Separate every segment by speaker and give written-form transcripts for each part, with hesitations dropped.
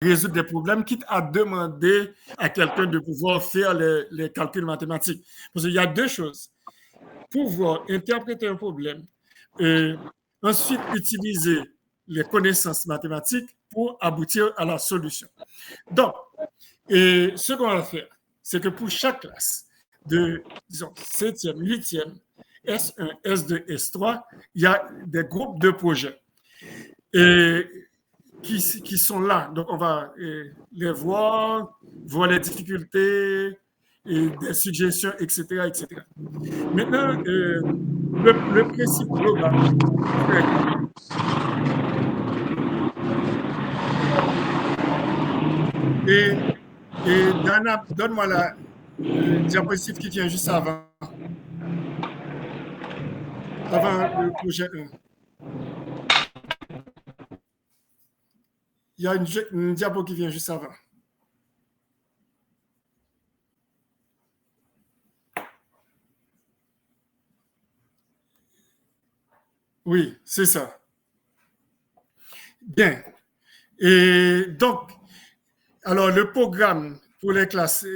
Speaker 1: résoudre des problèmes, quitte à demander à quelqu'un de pouvoir faire les calculs mathématiques. Parce qu'il y a deux choses. Pouvoir interpréter un problème, ensuite utiliser les connaissances mathématiques pour aboutir à la solution. Donc, ce qu'on va faire, c'est que pour chaque classe de, disons, 7e, 8e, S1, S2, S3, il y a des groupes de projets qui sont là. Donc, on va les voir les difficultés, des suggestions, etc., etc. Maintenant, le principe global, et Dana, donne-moi la diapositive qui vient juste avant le projet 1. Il y a une diapo qui vient juste avant. Oui, c'est ça. Bien. Et donc, alors le programme pour les classes,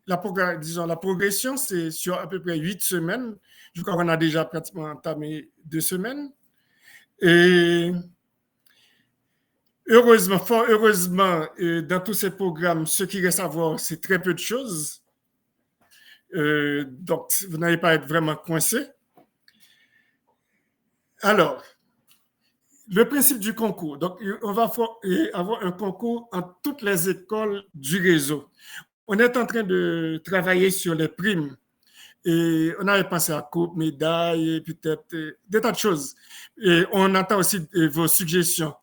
Speaker 1: la progression, c'est sur à peu près 8 semaines. Je crois qu'on a déjà pratiquement entamé 2 semaines. Et heureusement, fort heureusement, dans tous ces programmes, ce qui reste à voir, c'est très peu de choses. Donc, vous n'allez pas être vraiment coincé. Alors, le principe du concours. Donc, on va avoir un concours en toutes les écoles du réseau. On est en train de travailler sur les primes. Et on avait pensé à coupe, médaille, peut-être des tas de choses. Et on attend aussi vos suggestions.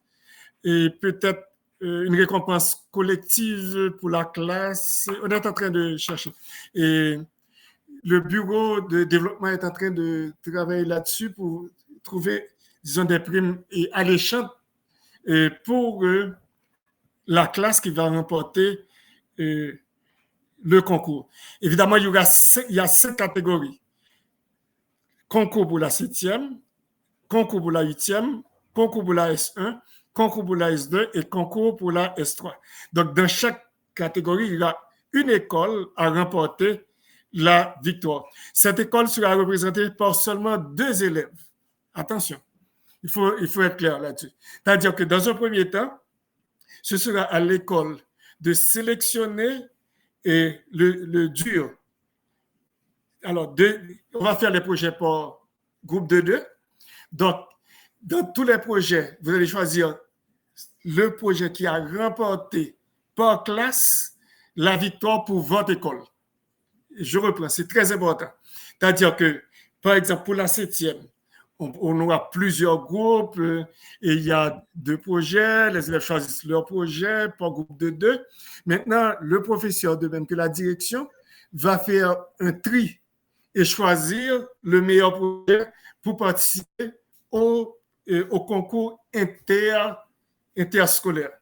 Speaker 1: Et peut-être une récompense collective pour la classe. On est en train de chercher. Et le bureau de développement est en train de travailler là-dessus pour trouver, disons, des primes alléchantes pour la classe qui va remporter le concours. Évidemment, il y a 5 catégories. Concours pour la 7e, concours pour la 8e, concours pour la S1, concours pour la S2 et concours pour la S3. Donc, dans chaque catégorie, il y a une école à remporter la victoire. Cette école sera représentée par seulement 2 élèves. Attention, il faut être clair là-dessus. C'est-à-dire que dans un premier temps, ce sera à l'école de sélectionner le duo. Alors, on va faire les projets par groupe de 2. Donc, dans tous les projets, vous allez choisir le projet qui a remporté par classe la victoire pour votre école. Je reprends, c'est très important. C'est-à-dire que, par exemple, pour la 7e, on aura plusieurs groupes et il y a 2 projets, les élèves choisissent leur projet par groupe de 2. Maintenant, le professeur, de même que la direction, va faire un tri et choisir le meilleur projet pour participer au concours interscolaire.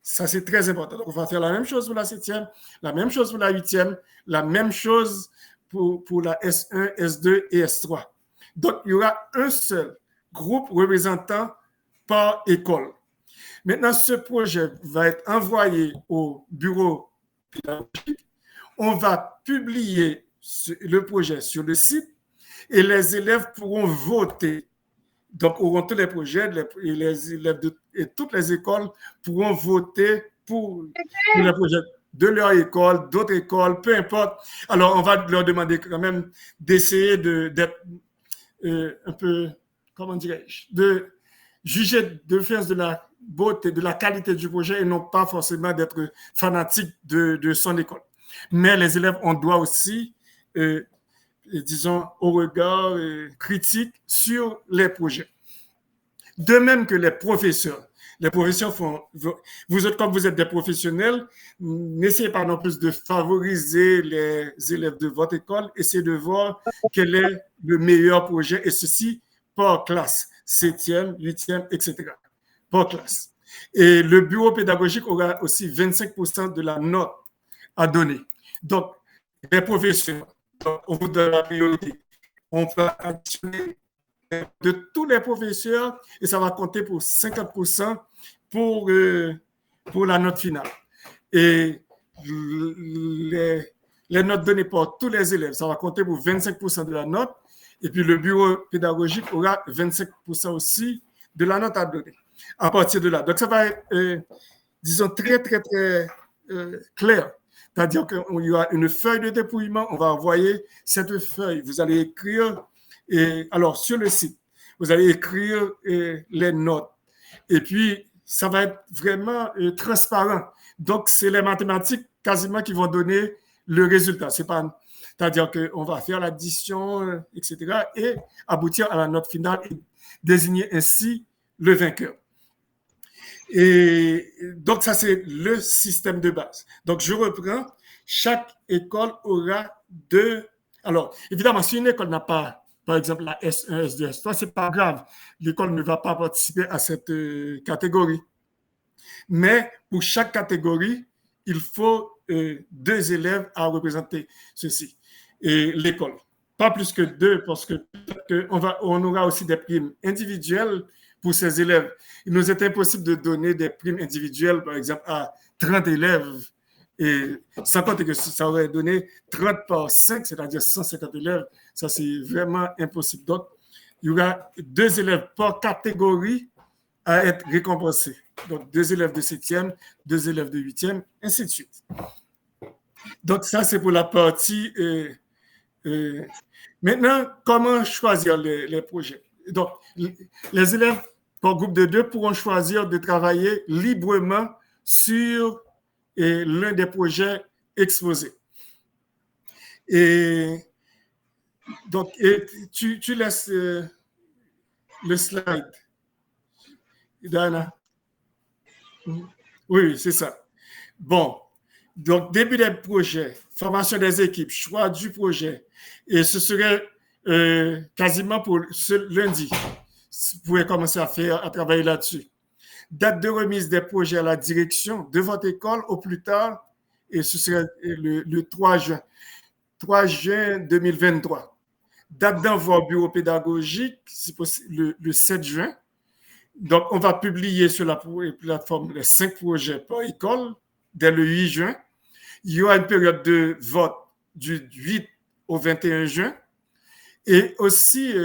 Speaker 1: Ça, c'est très important. Donc, on va faire la même chose pour la 7e, la même chose pour la 8e, la même chose pour la S1, S2 et S3. Donc, il y aura un seul groupe représentant par école. Maintenant, ce projet va être envoyé au bureau pédagogique. On va publier le projet sur le site et les élèves pourront voter. Donc, auront tous les projets et les élèves et toutes les écoles pourront voter pour les projets de leur école, d'autres écoles, peu importe. Alors, on va leur demander quand même d'essayer d'être un peu, comment dirais-je, de juger de faire de la beauté, de la qualité du projet et non pas forcément d'être fanatique de son école. Mais les élèves, on doit aussi, disons, au regard critique sur les projets. De même que les professeurs. Les professeurs font. Vous autres, comme vous êtes des professionnels, n'essayez pas non plus de favoriser les élèves de votre école. Essayez de voir quel est le meilleur projet, et ceci par classe, 7e, 8e, etc. Par classe. Et le bureau pédagogique aura aussi 25% de la note à donner. Donc, les professeurs, on vous donne la priorité. On va actionner de tous les professeurs et ça va compter pour 50% pour pour la note finale. Et les notes données par tous les élèves, ça va compter pour 25% de la note. Et puis le bureau pédagogique aura 25% aussi de la note à donner à partir de là. Donc ça va être, disons, très, très, très clair. C'est-à-dire qu'il y aura une feuille de dépouillement, on va envoyer cette feuille, vous allez écrire, alors sur le site, vous allez écrire les notes. Et puis, ça va être vraiment transparent. Donc, c'est les mathématiques quasiment qui vont donner le résultat. C'est-à-dire qu'on va faire l'addition, etc., et aboutir à la note finale et désigner ainsi le vainqueur. Et donc, ça, c'est le système de base. Donc, je reprends. Chaque école aura deux. Alors, évidemment, si une école n'a pas, par exemple, la S1, S2, S3, ce n'est pas grave. L'école ne va pas participer à cette catégorie. Mais pour chaque catégorie, il faut deux élèves à représenter ceci. Et l'école. Pas plus que deux, parce qu'on aura aussi des primes individuelles pour ces élèves. Il nous est impossible de donner des primes individuelles, par exemple, à 30 élèves, et sans compter que ça aurait donné 30 par 5, c'est-à-dire 150 élèves. Ça, c'est vraiment impossible. Donc, il y aura deux élèves par catégorie à être récompensés. Donc, deux élèves de 7e, deux élèves de 8e, ainsi de suite. Donc, ça, c'est pour la partie. Maintenant, comment choisir les projets? Donc, les élèves par groupe de 2 pourront choisir de travailler librement sur l'un des projets exposés. Et donc, tu laisses le slide. Diana. Oui, c'est ça. Bon, donc début des projets, formation des équipes, choix du projet. Et ce serait quasiment pour ce lundi. Vous pouvez commencer à travailler là-dessus. Date de remise des projets à la direction de votre école au plus tard, et ce serait le 3 juin. 3 juin 2023. Date d'envoi au bureau pédagogique, si possible, le 7 juin. Donc, on va publier sur la plateforme les 5 projets par école dès le 8 juin. Il y aura une période de vote du 8 au 21 juin. Et aussi,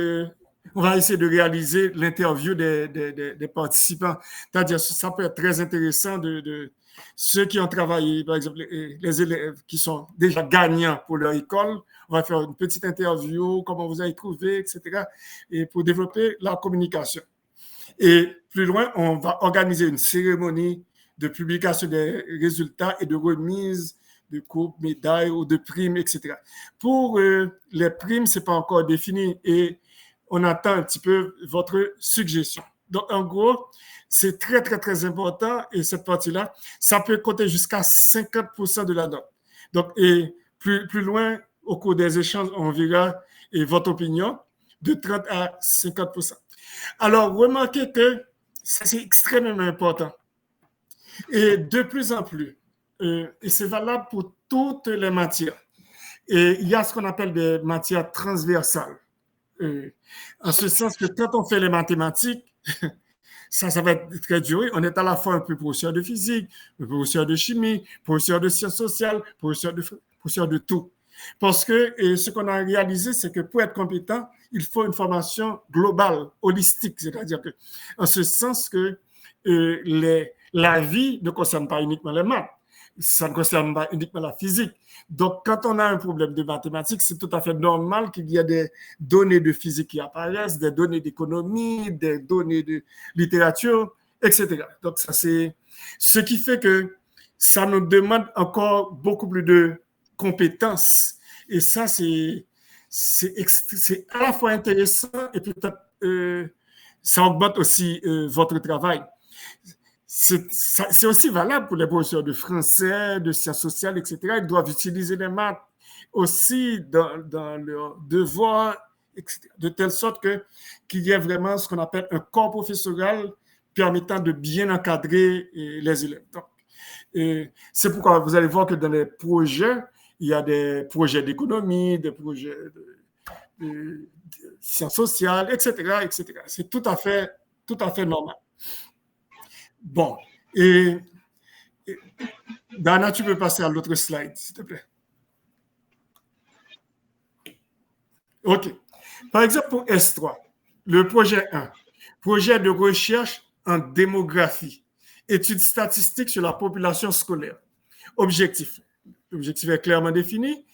Speaker 1: on va essayer de réaliser l'interview des participants. C'est-à-dire, ça peut être très intéressant de ceux qui ont travaillé, par exemple, les élèves qui sont déjà gagnants pour leur école. On va faire une petite interview, comment vous avez trouvé, etc. Et pour développer la communication. Et plus loin, on va organiser une cérémonie de publication des résultats et de remise de coupes, médailles ou de primes, etc. Pour les primes, ce n'est pas encore défini et on attend un petit peu votre suggestion. Donc, en gros, c'est très, très, très important et cette partie-là, ça peut compter jusqu'à 50% de la note. Donc, et plus loin, au cours des échanges, on verra votre opinion de 30 à 50%. Alors, remarquez que ça, c'est extrêmement important. Et de plus en plus, et c'est valable pour toutes les matières. Et il y a ce qu'on appelle des matières transversales. En ce sens que quand on fait les mathématiques, ça va être très dur. On est à la fois un peu professeur de physique, un professeur de chimie, professeur de sciences sociales, professeur de tout. Parce que ce qu'on a réalisé, c'est que pour être compétent, il faut une formation globale, holistique. C'est-à-dire que, en ce sens que la vie ne concerne pas uniquement les maths, ça ne concerne pas uniquement la physique. Donc, quand on a un problème de mathématiques, c'est tout à fait normal qu'il y ait des données de physique qui apparaissent, des données d'économie, des données de littérature, etc. Donc, ça, c'est ce qui fait que ça nous demande encore beaucoup plus de compétences. Et ça, c'est à la fois intéressant et peut-être ça augmente aussi votre travail. C'est aussi valable pour les professeurs de français, de sciences sociales, etc. Ils doivent utiliser les maths aussi dans leurs devoirs, etc. De telle sorte qu'il y ait vraiment ce qu'on appelle un corps professoral permettant de bien encadrer les élèves. Donc, c'est pourquoi vous allez voir que dans les projets, il y a des projets d'économie, des projets de sciences sociales, etc., etc. C'est tout à fait normal. Bon, et Dana, tu peux passer à l'autre slide, s'il te plaît. OK. Par exemple, pour S3, le projet 1, projet de recherche en démographie, études statistiques sur la population scolaire. Objectif. L'objectif est clairement défini.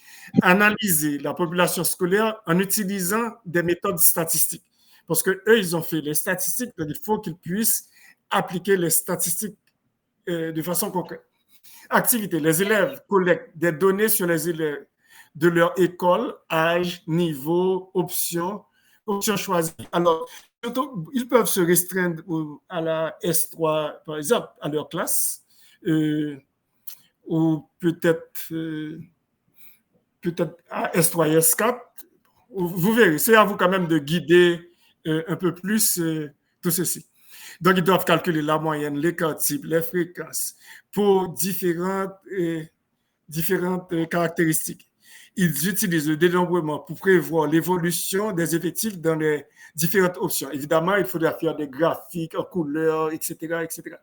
Speaker 1: Analyser la population scolaire en utilisant des méthodes statistiques. Parce qu'eux, ils ont fait les statistiques, donc il faut qu'ils puissent appliquer les statistiques de façon concrète. Activité. Les élèves collectent des données sur les élèves de leur école, âge, niveau, options choisies. Alors, ils peuvent se restreindre à la S3, par exemple, à leur classe, ou peut-être à S3 et S4. Vous verrez, c'est à vous quand même de guider un peu plus tout ceci. Donc, ils doivent calculer la moyenne, l'écart type, les fréquences pour différentes caractéristiques. Ils utilisent le dénombrement pour prévoir l'évolution des effectifs dans les différentes options. Évidemment, il faudra faire des graphiques en couleur, etc., etc.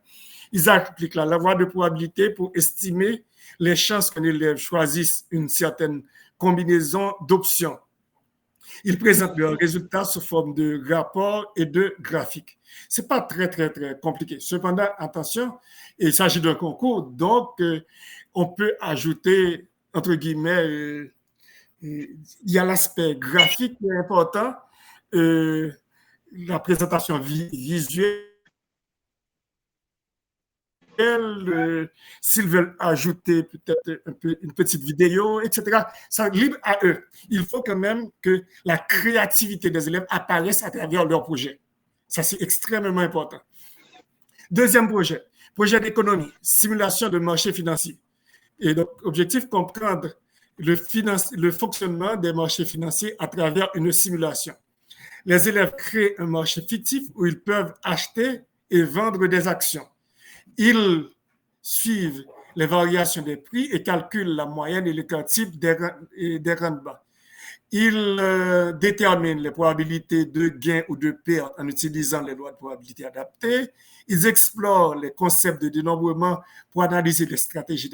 Speaker 1: Ils appliquent la loi de probabilité pour estimer les chances qu'un élève choisisse une certaine combinaison d'options. Ils présentent leurs résultats sous forme de rapports et de graphiques. Ce n'est pas très, très, très compliqué. Cependant, attention, il s'agit d'un concours, donc on peut ajouter, entre guillemets, il y a l'aspect graphique qui est important, la présentation visuelle, s'ils veulent ajouter peut-être une petite vidéo, etc. C'est libre à eux. Il faut quand même que la créativité des élèves apparaisse à travers leur projet. Ça, c'est extrêmement important. Deuxième projet d'économie, simulation de marché financier. Et donc, objectif, comprendre le fonctionnement des marchés financiers à travers une simulation. Les élèves créent un marché fictif où ils peuvent acheter et vendre des actions. Ils suivent les variations des prix et calculent la moyenne et l'écart type des rendements. Ils déterminent les probabilités de gain ou de perte en utilisant les lois de probabilité adaptées. Ils explorent les concepts de dénombrement pour analyser les stratégies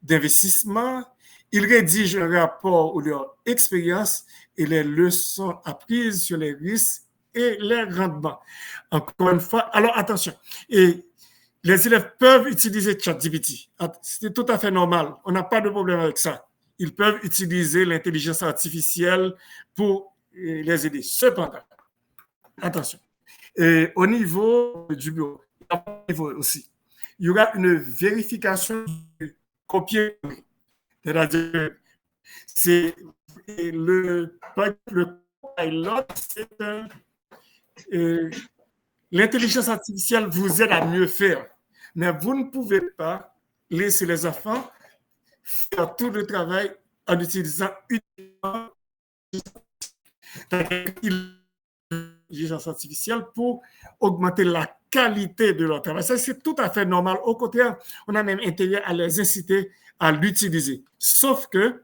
Speaker 1: d'investissement. Ils rédigent un rapport où leur expérience et les leçons apprises sur les risques et les rendements. Encore une fois, alors attention, et les élèves peuvent utiliser ChatGPT. C'est tout à fait normal. On n'a pas de problème avec ça. Ils peuvent utiliser l'intelligence artificielle pour les aider. Cependant, attention, et au niveau du bureau, aussi, il y aura une vérification du copier-coller. C'est-à-dire, c'est le pilot, l'intelligence artificielle vous aide à mieux faire, mais vous ne pouvez pas laisser les enfants faire tout le travail en utilisant uniquement l'intelligence artificielle pour augmenter la qualité de leur travail. Ça, c'est tout à fait normal. Au contraire, on a même intérêt à les inciter à l'utiliser. Sauf que,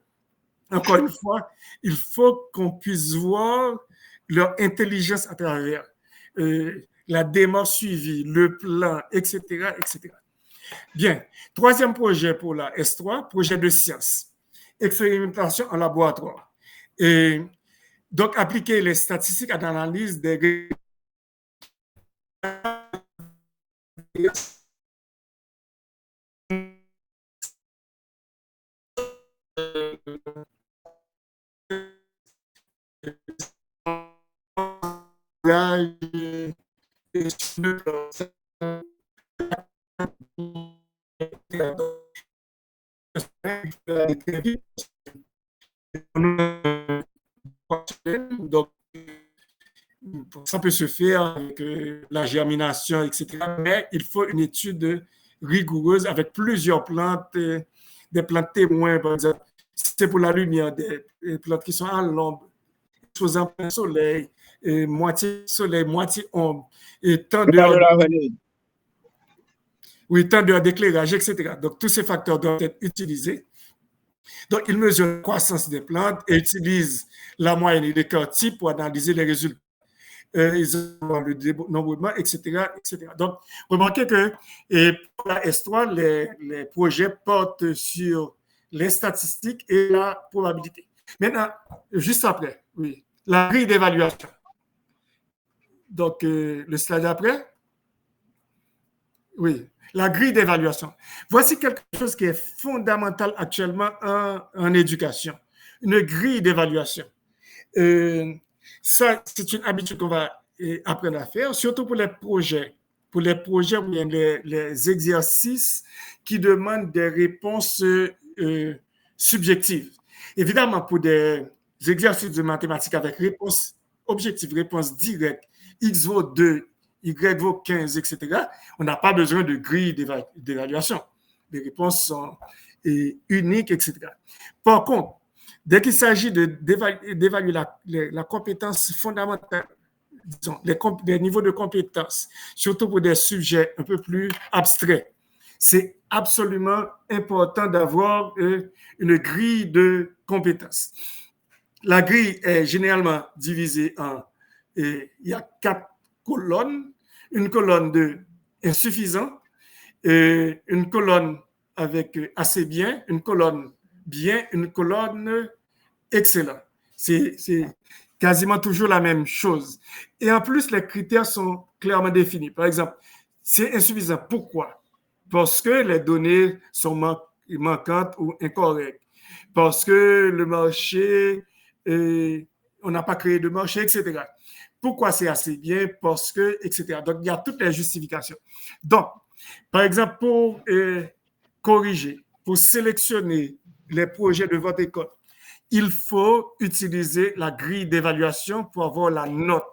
Speaker 1: encore une fois, il faut qu'on puisse voir leur intelligence à travers la démarche suivie, le plan, etc., etc. Bien. Troisième projet pour la S3, projet de sciences. Expérimentation en laboratoire. Et donc, appliquer les statistiques à l'analyse des donc, ça peut se faire avec la germination, etc. Mais il faut une étude rigoureuse avec plusieurs plantes, des plantes témoins, par exemple. C'est pour la lumière, des plantes qui sont à l'ombre, sous un plein soleil, moitié soleil, moitié ombre, et tant d'heures d'éclairage, etc. Donc, tous ces facteurs doivent être utilisés. Donc, ils mesurent la croissance des plantes et utilisent la moyenne et l'écart type pour analyser les résultats. ils ont le dénombrement, etc., etc. Donc, remarquez que pour la S3, les projets portent sur les statistiques et la probabilité. Maintenant, juste après, oui, la grille d'évaluation. Donc, le slide d'après. Oui, la grille d'évaluation. Voici quelque chose qui est fondamental actuellement en éducation. Une grille d'évaluation. Ça, c'est une habitude qu'on va apprendre à faire, surtout pour les projets. Pour les projets ou bien les exercices qui demandent des réponses subjectives. Évidemment, pour des exercices de mathématiques avec réponse objective, réponse directe, X vaut 2, Y vaut 15, etc., on n'a pas besoin de grille d'évaluation. Les réponses sont uniques, etc. Par contre, dès qu'il s'agit d'évaluer la compétence fondamentale, disons, les niveaux de compétence, surtout pour des sujets un peu plus abstraits, c'est absolument important d'avoir une grille de compétences. La grille est généralement divisée en, il y a 4 colonnes, une colonne de insuffisant, une colonne avec assez bien, une colonne bien, une colonne excellent. C'est quasiment toujours la même chose. Et en plus, les critères sont clairement définis. Par exemple, c'est insuffisant. Pourquoi? Parce que les données sont manquantes ou incorrectes. Parce que le marché, on n'a pas créé de marché, etc. Pourquoi c'est assez bien? Parce que, etc. Donc, il y a toutes les justifications. Donc, par exemple, pour corriger, pour sélectionner les projets de votre école, il faut utiliser la grille d'évaluation pour avoir la note.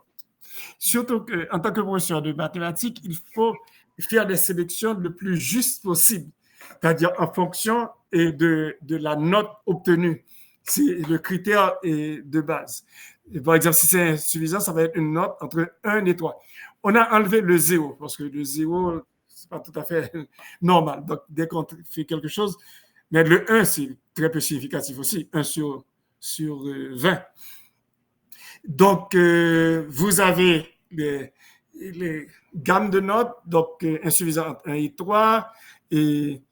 Speaker 1: Surtout qu'en tant que professeur de mathématiques, il faut faire des sélections le plus juste possible, c'est-à-dire en fonction de la note obtenue. C'est le critère de base. Et par exemple, si c'est insuffisant, ça va être une note entre 1 et 3. On a enlevé le 0, parce que le 0, c'est pas tout à fait normal. Donc, dès qu'on fait quelque chose, mais le 1, c'est très peu significatif aussi, 1 sur 20. Donc, vous avez les gammes de notes, donc insuffisant entre 1 et 3, et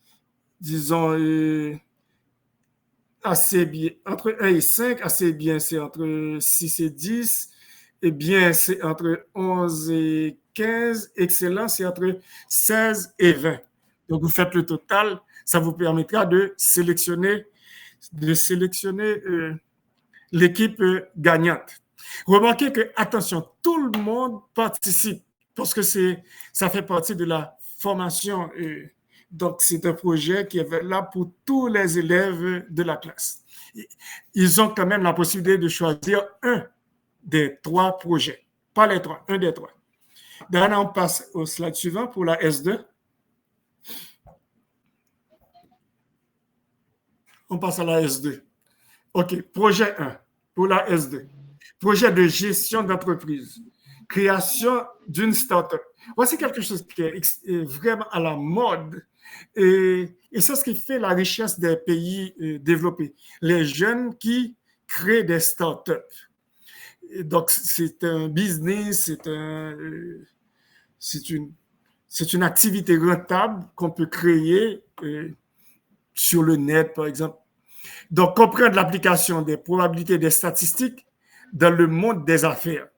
Speaker 1: disons assez bien, entre 1 et 5, assez bien, c'est entre 6 et 10, et bien, c'est entre 11 et 15, excellent, c'est entre 16 et 20. Donc, vous faites le total, ça vous permettra de sélectionner l'équipe gagnante. Remarquez que, attention, tout le monde participe parce que ça fait partie de la formation. Donc, c'est un projet qui est là pour tous les élèves de la classe. Ils ont quand même la possibilité de choisir un des 3 projets. Pas les 3, un des 3. Maintenant, on passe au slide suivant pour la S2. On passe à la S2. OK, projet 1 pour la S2. Projet de gestion d'entreprise. Création d'une start-up. Voici quelque chose qui est vraiment à la mode. Et c'est ce qui fait la richesse des pays développés. Les jeunes qui créent des start-up. Donc, c'est un business, c'est une activité rentable qu'on peut créer sur le net, par exemple. Donc, comprendre l'application des probabilités des statistiques dans le monde des affaires.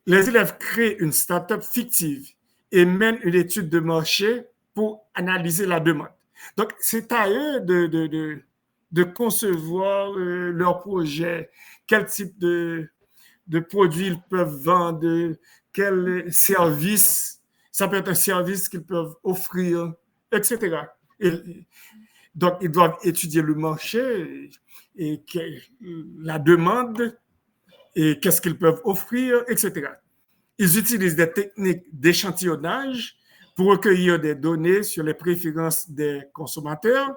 Speaker 1: Les élèves créent une start-up fictive et mènent une étude de marché pour analyser la demande. Donc, c'est à eux de concevoir leur projet, quel type de produits ils peuvent vendre, quel service, ça peut être un service qu'ils peuvent offrir, etc. Donc, ils doivent étudier le marché et la demande et qu'est-ce qu'ils peuvent offrir, etc. Ils utilisent des techniques d'échantillonnage pour recueillir des données sur les préférences des consommateurs.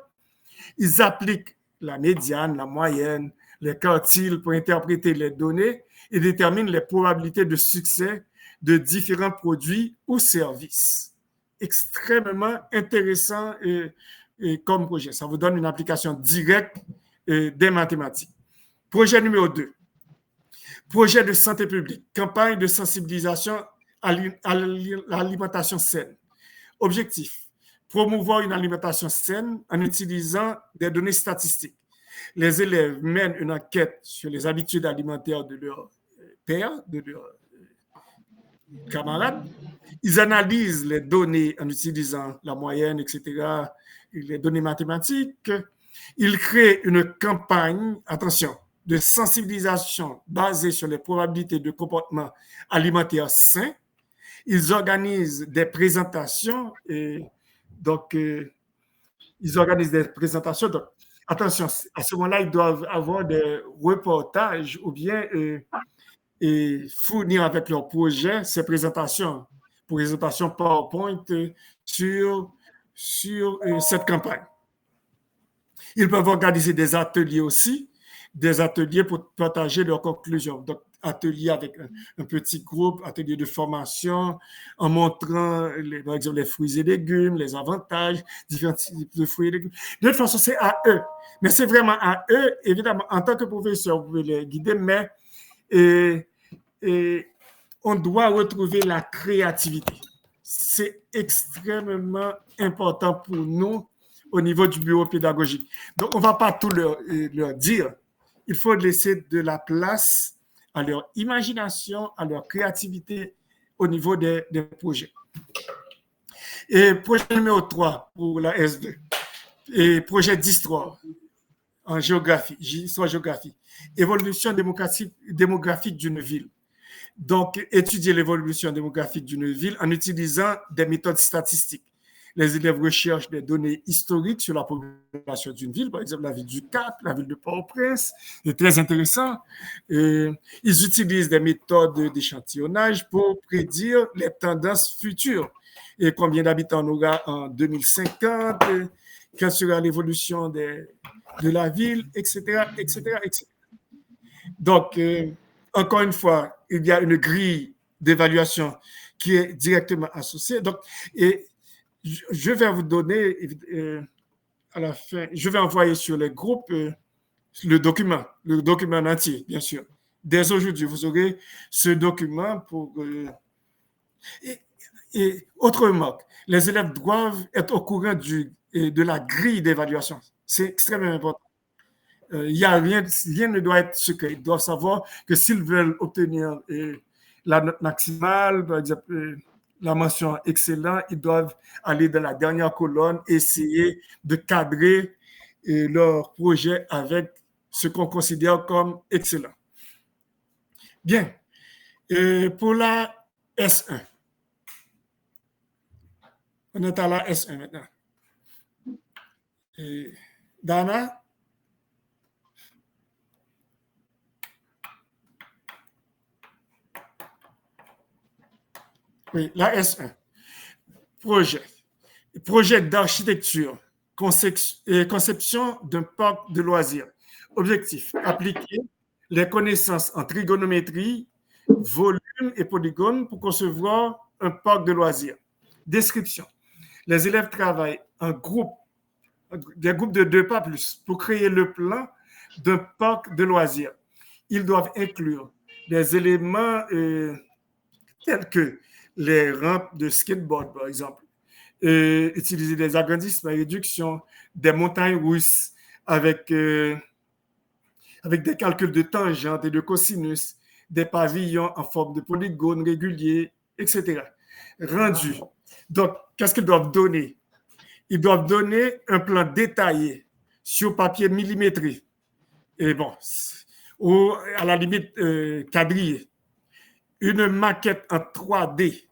Speaker 1: Ils appliquent la médiane, la moyenne, les quartiles pour interpréter les données et déterminent les probabilités de succès de différents produits ou services. Extrêmement intéressant comme projet. Ça vous donne une application directe des mathématiques. Projet numéro 2. Projet de santé publique, campagne de sensibilisation à l'alimentation saine. Objectif, promouvoir une alimentation saine en utilisant des données statistiques. Les élèves mènent une enquête sur les habitudes alimentaires de leurs pairs, de leurs camarades. Ils analysent les données en utilisant la moyenne, etc., les données mathématiques. Ils créent une campagne, attention, de sensibilisation basée sur les probabilités de comportement alimentaire sain. Ils organisent des présentations et donc ils organisent des présentations. Donc, attention, à ce moment-là, ils doivent avoir des reportages ou bien fournir avec leur projet ces présentations PowerPoint sur cette campagne. Ils peuvent organiser des ateliers aussi, des ateliers pour partager leurs conclusions. Donc, ateliers avec un petit groupe, ateliers de formation, en montrant, par exemple, les fruits et légumes, les avantages, différents types de fruits et légumes. De toute façon, c'est à eux. Mais c'est vraiment à eux, évidemment, en tant que professeur, vous pouvez les guider, mais on doit retrouver la créativité. C'est extrêmement important pour nous au niveau du bureau pédagogique. Donc, on ne va pas tout leur dire. Il faut laisser de la place à leur imagination, à leur créativité au niveau des projets. Et projet numéro 3 pour la S2, et projet d'histoire en géographie, histoire-géographie, évolution démographique d'une ville. Donc, étudier l'évolution démographique d'une ville en utilisant des méthodes statistiques. Les élèves recherchent des données historiques sur la population d'une ville, par exemple la ville du Cap, la ville de Port-au-Prince. C'est très intéressant. Ils utilisent des méthodes d'échantillonnage pour prédire les tendances futures. Et combien d'habitants on aura en 2050, quelle sera l'évolution de la ville, etc., etc., etc. Donc, encore une fois, il y a une grille d'évaluation qui est directement associée. Donc, et je vais vous donner à la fin, je vais envoyer sur les groupes le document entier, bien sûr. Dès aujourd'hui, vous aurez ce document pour... et autre remarque, les élèves doivent être au courant de la grille d'évaluation. C'est extrêmement important. Il y a rien ne doit être secret. Ils doivent savoir que s'ils veulent obtenir la note maximale, par exemple, la mention excellent, ils doivent aller dans la dernière colonne, essayer de cadrer leur projet avec ce qu'on considère comme excellent. Bien. Pour la S1. On est à la S1 maintenant. Dana? Oui, la S1. Projet d'architecture, conception d'un parc de loisirs. Objectif, appliquer les connaissances en trigonométrie, volume et polygone pour concevoir un parc de loisirs. Description, les élèves travaillent en groupe, des groupes de 2 pas plus, pour créer le plan d'un parc de loisirs. Ils doivent inclure des éléments tels que les rampes de skateboard, par exemple, utiliser des agrandissements et réductions, des montagnes russes avec des calculs de tangente et de cosinus, des pavillons en forme de polygone régulier, etc. Rendu. Donc, qu'est-ce qu'ils doivent donner? Ils doivent donner un plan détaillé sur papier millimétré, et bon, ou à la limite quadrillé, une maquette en 3D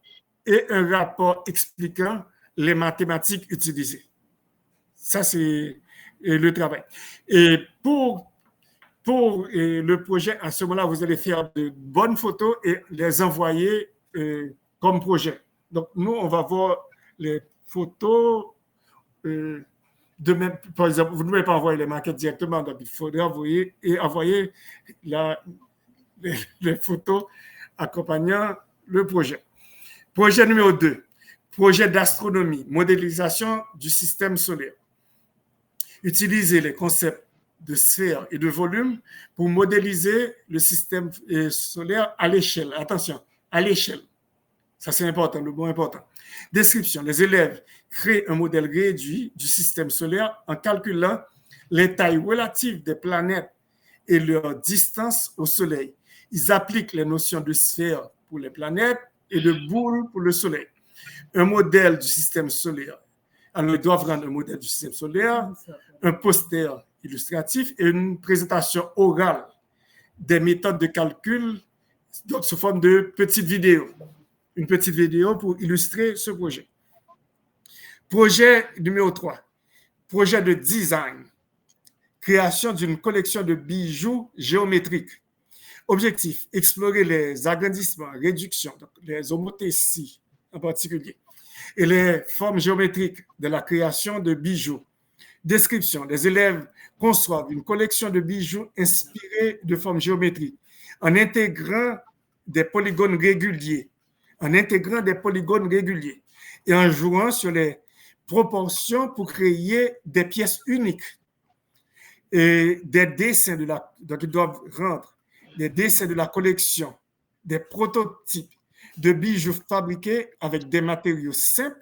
Speaker 1: et un rapport expliquant les mathématiques utilisées. Ça, c'est le travail. Et pour le projet, à ce moment-là, vous allez faire de bonnes photos et les envoyer comme projet. Donc, nous, on va voir les photos de même. Par exemple, vous ne pouvez pas envoyer les maquettes directement, donc il faudrait envoyer les photos accompagnant le projet. Projet numéro 2, projet d'astronomie, modélisation du système solaire. Utiliser les concepts de sphères et de volumes pour modéliser le système solaire à l'échelle. Attention, à l'échelle. Ça, c'est important, le mot important. Description. Les élèves créent un modèle réduit du système solaire en calculant les tailles relatives des planètes et leur distance au Soleil. Ils appliquent les notions de sphère pour les planètes et de boule pour le Soleil. Un modèle du système solaire. Alors, ils doivent rendre un modèle du système solaire, un poster illustratif et une présentation orale des méthodes de calcul donc, sous forme de petites vidéos. Une petite vidéo pour illustrer ce projet. Projet numéro 3. Projet de design. Création d'une collection de bijoux géométriques. Objectif, explorer les agrandissements, réductions, donc les homothéties en particulier, et les formes géométriques de la création de bijoux. Description, les élèves conçoivent une collection de bijoux inspirés de formes géométriques en intégrant des polygones réguliers, et en jouant sur les proportions pour créer des pièces uniques. Et des dessins donc ils doivent rendre des dessins de la collection, des prototypes de bijoux fabriqués avec des matériaux simples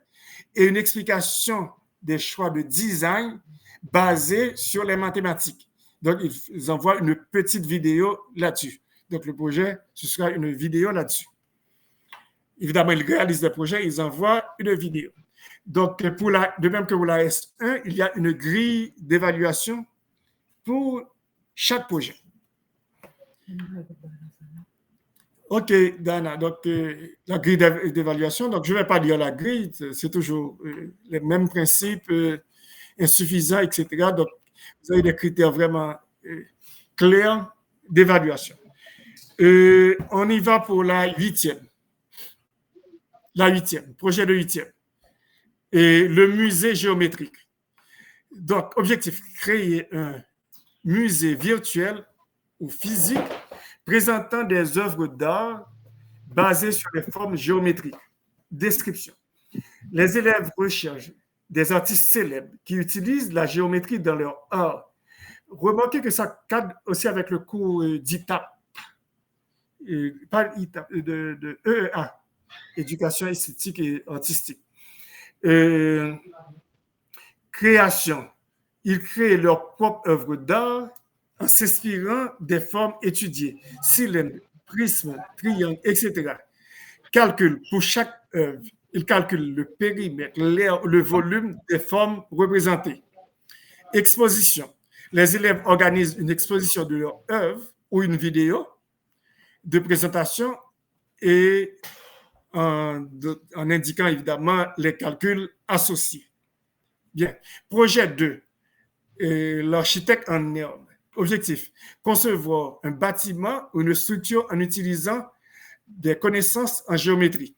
Speaker 1: et une explication des choix de design basés sur les mathématiques. Donc, ils envoient une petite vidéo là-dessus. Donc, le projet, ce sera une vidéo là-dessus. Évidemment, ils réalisent le projet, ils envoient une vidéo. Donc, de même que pour la S1, il y a une grille d'évaluation pour chaque projet. OK, Dana, donc la grille d'évaluation, donc je ne vais pas lire la grille, c'est toujours les mêmes principes, insuffisants, etc. Donc, vous avez des critères vraiment clairs d'évaluation. On y va pour la huitième. Projet de huitième. Et le musée géométrique. Donc, objectif, créer un musée virtuel ou physique présentant des œuvres d'art basées sur les formes géométriques. Description. Les élèves recherchent des artistes célèbres qui utilisent la géométrie dans leur art. Remarquez que ça cadre aussi avec le cours d'ITAP, pas ITAP, de EEA, éducation esthétique et artistique. Création. Ils créent leur propre œuvre d'art en s'inspirant des formes étudiées, cylindres, prismes, triangles, etc. Calcul pour chaque œuvre. Ils calculent le périmètre, le volume des formes représentées. Exposition. Les élèves organisent une exposition de leur œuvre ou une vidéo de présentation et en indiquant évidemment les calculs associés. Bien. Projet 2. L'architecte en herbe. Objectif, concevoir un bâtiment ou une structure en utilisant des connaissances en géométrie.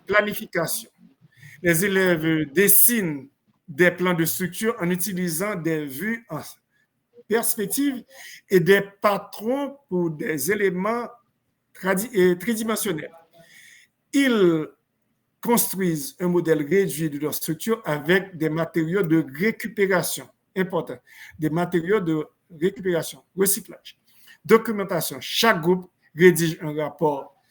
Speaker 1: Planification. Les élèves dessinent des plans de structure en utilisant des vues en perspective et des patrons pour des éléments tridimensionnels. Ils construisent un modèle réduit de leur structure avec des matériaux de récupération. Important. Des matériaux de récupération, recyclage. Documentation. Chaque groupe rédige un rapport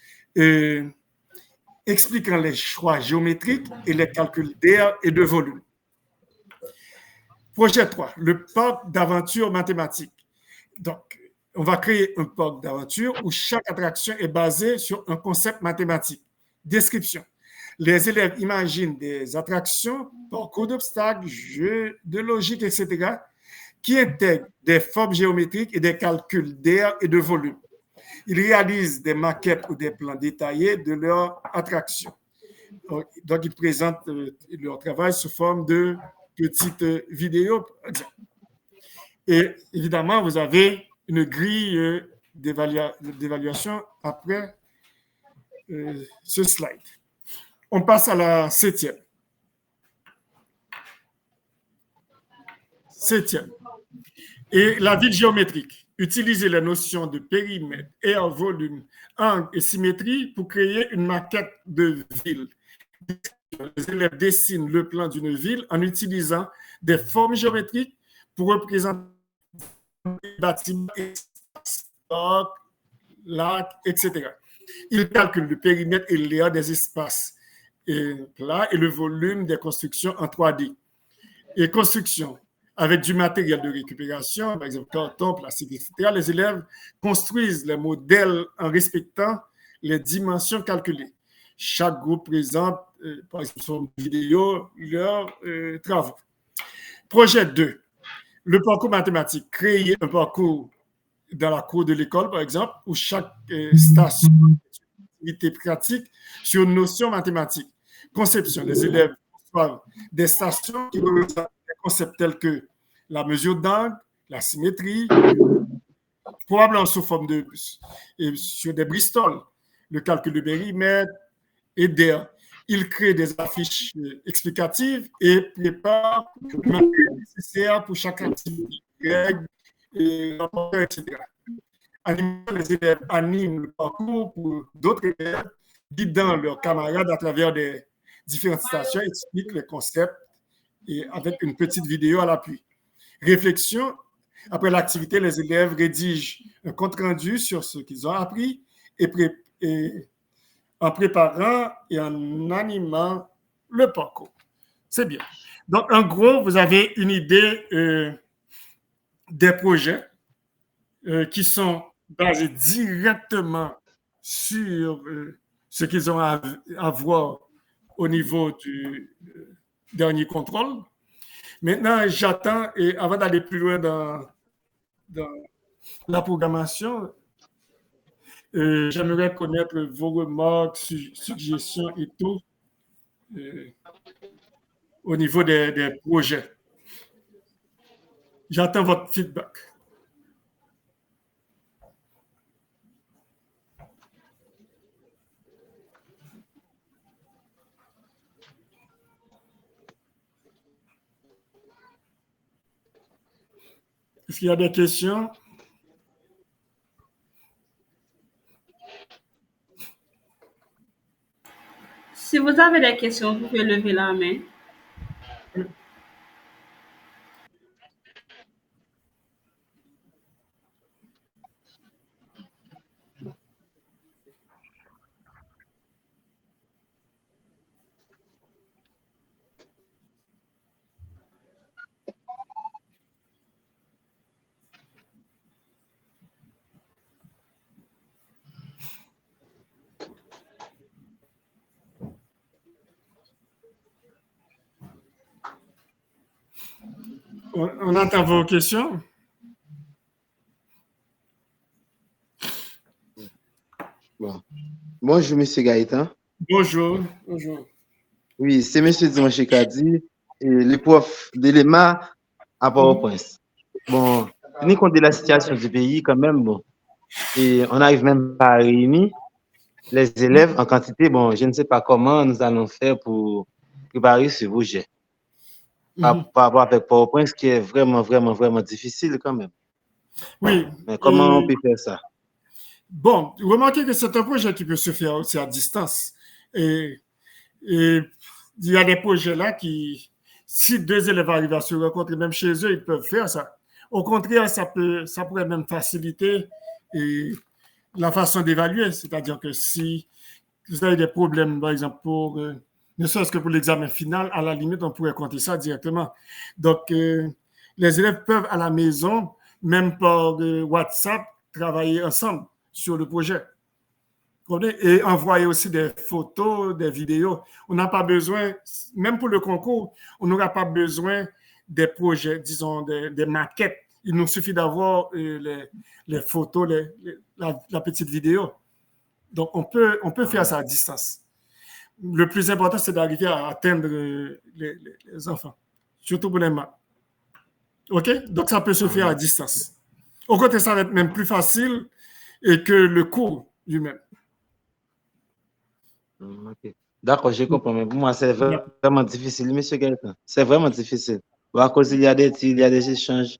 Speaker 1: expliquant les choix géométriques et les calculs d'air et de volume. Projet 3, le parc d'aventure mathématique. Donc, on va créer un parc d'aventure où chaque attraction est basée sur un concept mathématique. Description. Les élèves imaginent des attractions, parcours d'obstacles, jeux de logique, etc., qui intègrent des formes géométriques et des calculs d'air et de volume. Ils réalisent des maquettes ou des plans détaillés de leur attraction. Donc, ils présentent leur travail sous forme de petites vidéos. Et évidemment, vous avez une grille d'évaluation après ce slide. On passe à la septième. Et la ville géométrique. Utiliser les notions de périmètre, air, volume, angle et symétrie pour créer une maquette de ville. Les élèves dessinent le plan d'une ville en utilisant des formes géométriques pour représenter bâtiments, stock, lacs, etc. Il calcule le périmètre et l'air des espaces plats et le volume des constructions en 3D. Et construction, avec du matériel de récupération, par exemple carton, plastique, etc., les élèves construisent les modèles en respectant les dimensions calculées. Chaque groupe présente, par exemple, sur une vidéo, leurs travaux. Projet 2. Le parcours mathématique. Créer un parcours dans la cour de l'école, par exemple, où chaque station activité pratique sur une notion mathématique. Conception. Les élèves reçoivent des stations qui représentent des concepts tels que la mesure d'angle, la symétrie, probablement sous forme de sur des Bristol, le calcul de périmètre et d'air. Il crée des affiches explicatives et prépare le matériel nécessaire pour chaque activité, règles, etc. Les élèves animent le parcours pour d'autres élèves, guidant leurs camarades à travers des différentes stations, expliquent les concepts et avec une petite vidéo à l'appui. Réflexion. Après l'activité, les élèves rédigent un compte-rendu sur ce qu'ils ont appris et en préparant et en animant le parcours. C'est bien. Donc, en gros, vous avez une idée des projets qui sont basés directement sur ce qu'ils ont à voir au niveau du dernier contrôle. Maintenant, j'attends, et avant d'aller plus loin dans la programmation, j'aimerais connaître vos remarques, suggestions et tout au niveau des projets. J'attends votre feedback. Est-ce qu'il y a des questions?
Speaker 2: Si vous avez des questions, vous pouvez lever la main.
Speaker 1: On entend vos questions?
Speaker 3: Bon. Bonjour, M. Gaëtan.
Speaker 1: Bonjour. Bonjour.
Speaker 3: Oui, c'est M. Dimanche Kadi, le prof d'éléments à Port-au-Prince. Bon, tenez compte de la situation du pays quand même, bon. Et on n'arrive même pas à réunir les élèves en quantité. Bon, je ne sais pas comment nous allons faire pour préparer ce projet. Par rapport avec Port-au-Prince, qui est vraiment, vraiment, vraiment difficile quand même.
Speaker 1: Oui.
Speaker 3: Mais comment on peut faire ça?
Speaker 1: Bon, remarquez que c'est un projet qui peut se faire aussi à distance. Et il y a des projets là qui, si deux élèves arrivent à se rencontrer, même chez eux, ils peuvent faire ça. Au contraire, ça pourrait même faciliter la façon d'évaluer. C'est-à-dire que si vous avez des problèmes, par exemple, ne serait-ce que pour l'examen final, à la limite, on pourrait compter ça directement. Donc, les élèves peuvent à la maison, même par WhatsApp, travailler ensemble sur le projet. Et envoyer aussi des photos, des vidéos. On n'a pas besoin, même pour le concours, on n'aura pas besoin des projets, disons, des maquettes. Il nous suffit d'avoir les photos, la petite vidéo. Donc, on peut faire ça à distance. Le plus important, c'est d'arriver à atteindre les enfants, surtout pour les maths. OK? Donc, ça peut se faire à distance. Au côté, ça va être même plus facile que le cours lui-même.
Speaker 3: Okay. D'accord, je comprends. Mais pour moi, c'est vraiment difficile, M. Gaëtan. C'est vraiment difficile. À cause, il y a des tirs, il y a des échanges.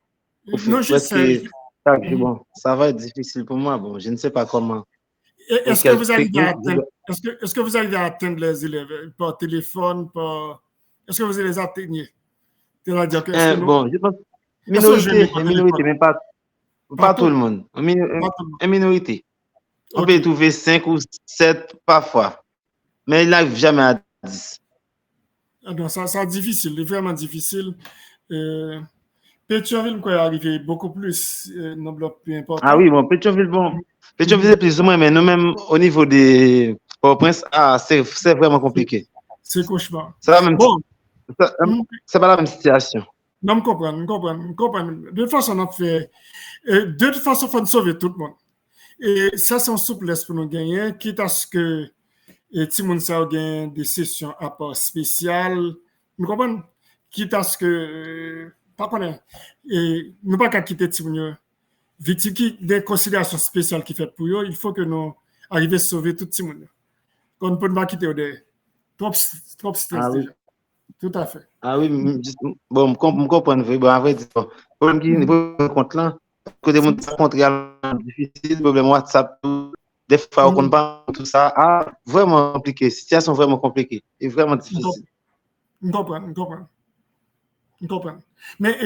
Speaker 1: Non, je sais.
Speaker 3: Bon, ça va être difficile pour moi. Bon, je ne sais pas comment.
Speaker 1: Est-ce que vous arrivez à atteindre les élèves par téléphone, est-ce que vous les atteignez?
Speaker 3: Bon, je pense minorité, même pas. Pas tout le monde. Une minorité. On peut trouver 5 ou 7 parfois. Mais il n'arrive jamais à 10.
Speaker 1: Ah non, ça c'est difficile, c'est vraiment difficile. Pétionville, quoi, est arrivé beaucoup plus, un bloc plus important.
Speaker 3: Ah oui, bon, Pétionville, c'est plus ou moins, mais nous-mêmes, au niveau des Port-au-Prince, c'est vraiment compliqué.
Speaker 1: C'est cauchemar.
Speaker 3: C'est la même, c'est pas la même situation.
Speaker 1: Non, je comprends. De toute façon, on a fait. De toute façon, il faut sauver tout le monde. Et ça, c'est une souplesse pour nous gagner, quitte à ce que tout le monde ait des sessions à part spéciales. Vous comprenez? Quitte à ce que. Pas qu'on est. Et nous ne pouvons pas quitter tout le monde. Victime des considérations spéciales qui fait pour eux, il faut que nous arrivions à sauver tout le monde. On ne peut pas quitter trop stress déjà. Tout à fait.
Speaker 3: Ah oui, bon, je comprends. Bon, en vrai, le problème qui est contre là, que des gens rencontrent également difficile, problème WhatsApp, des fois, on ne comprend pas tout ça. Ah, vraiment compliqué, situation vraiment compliquée et vraiment difficile.
Speaker 1: Je comprends. Mais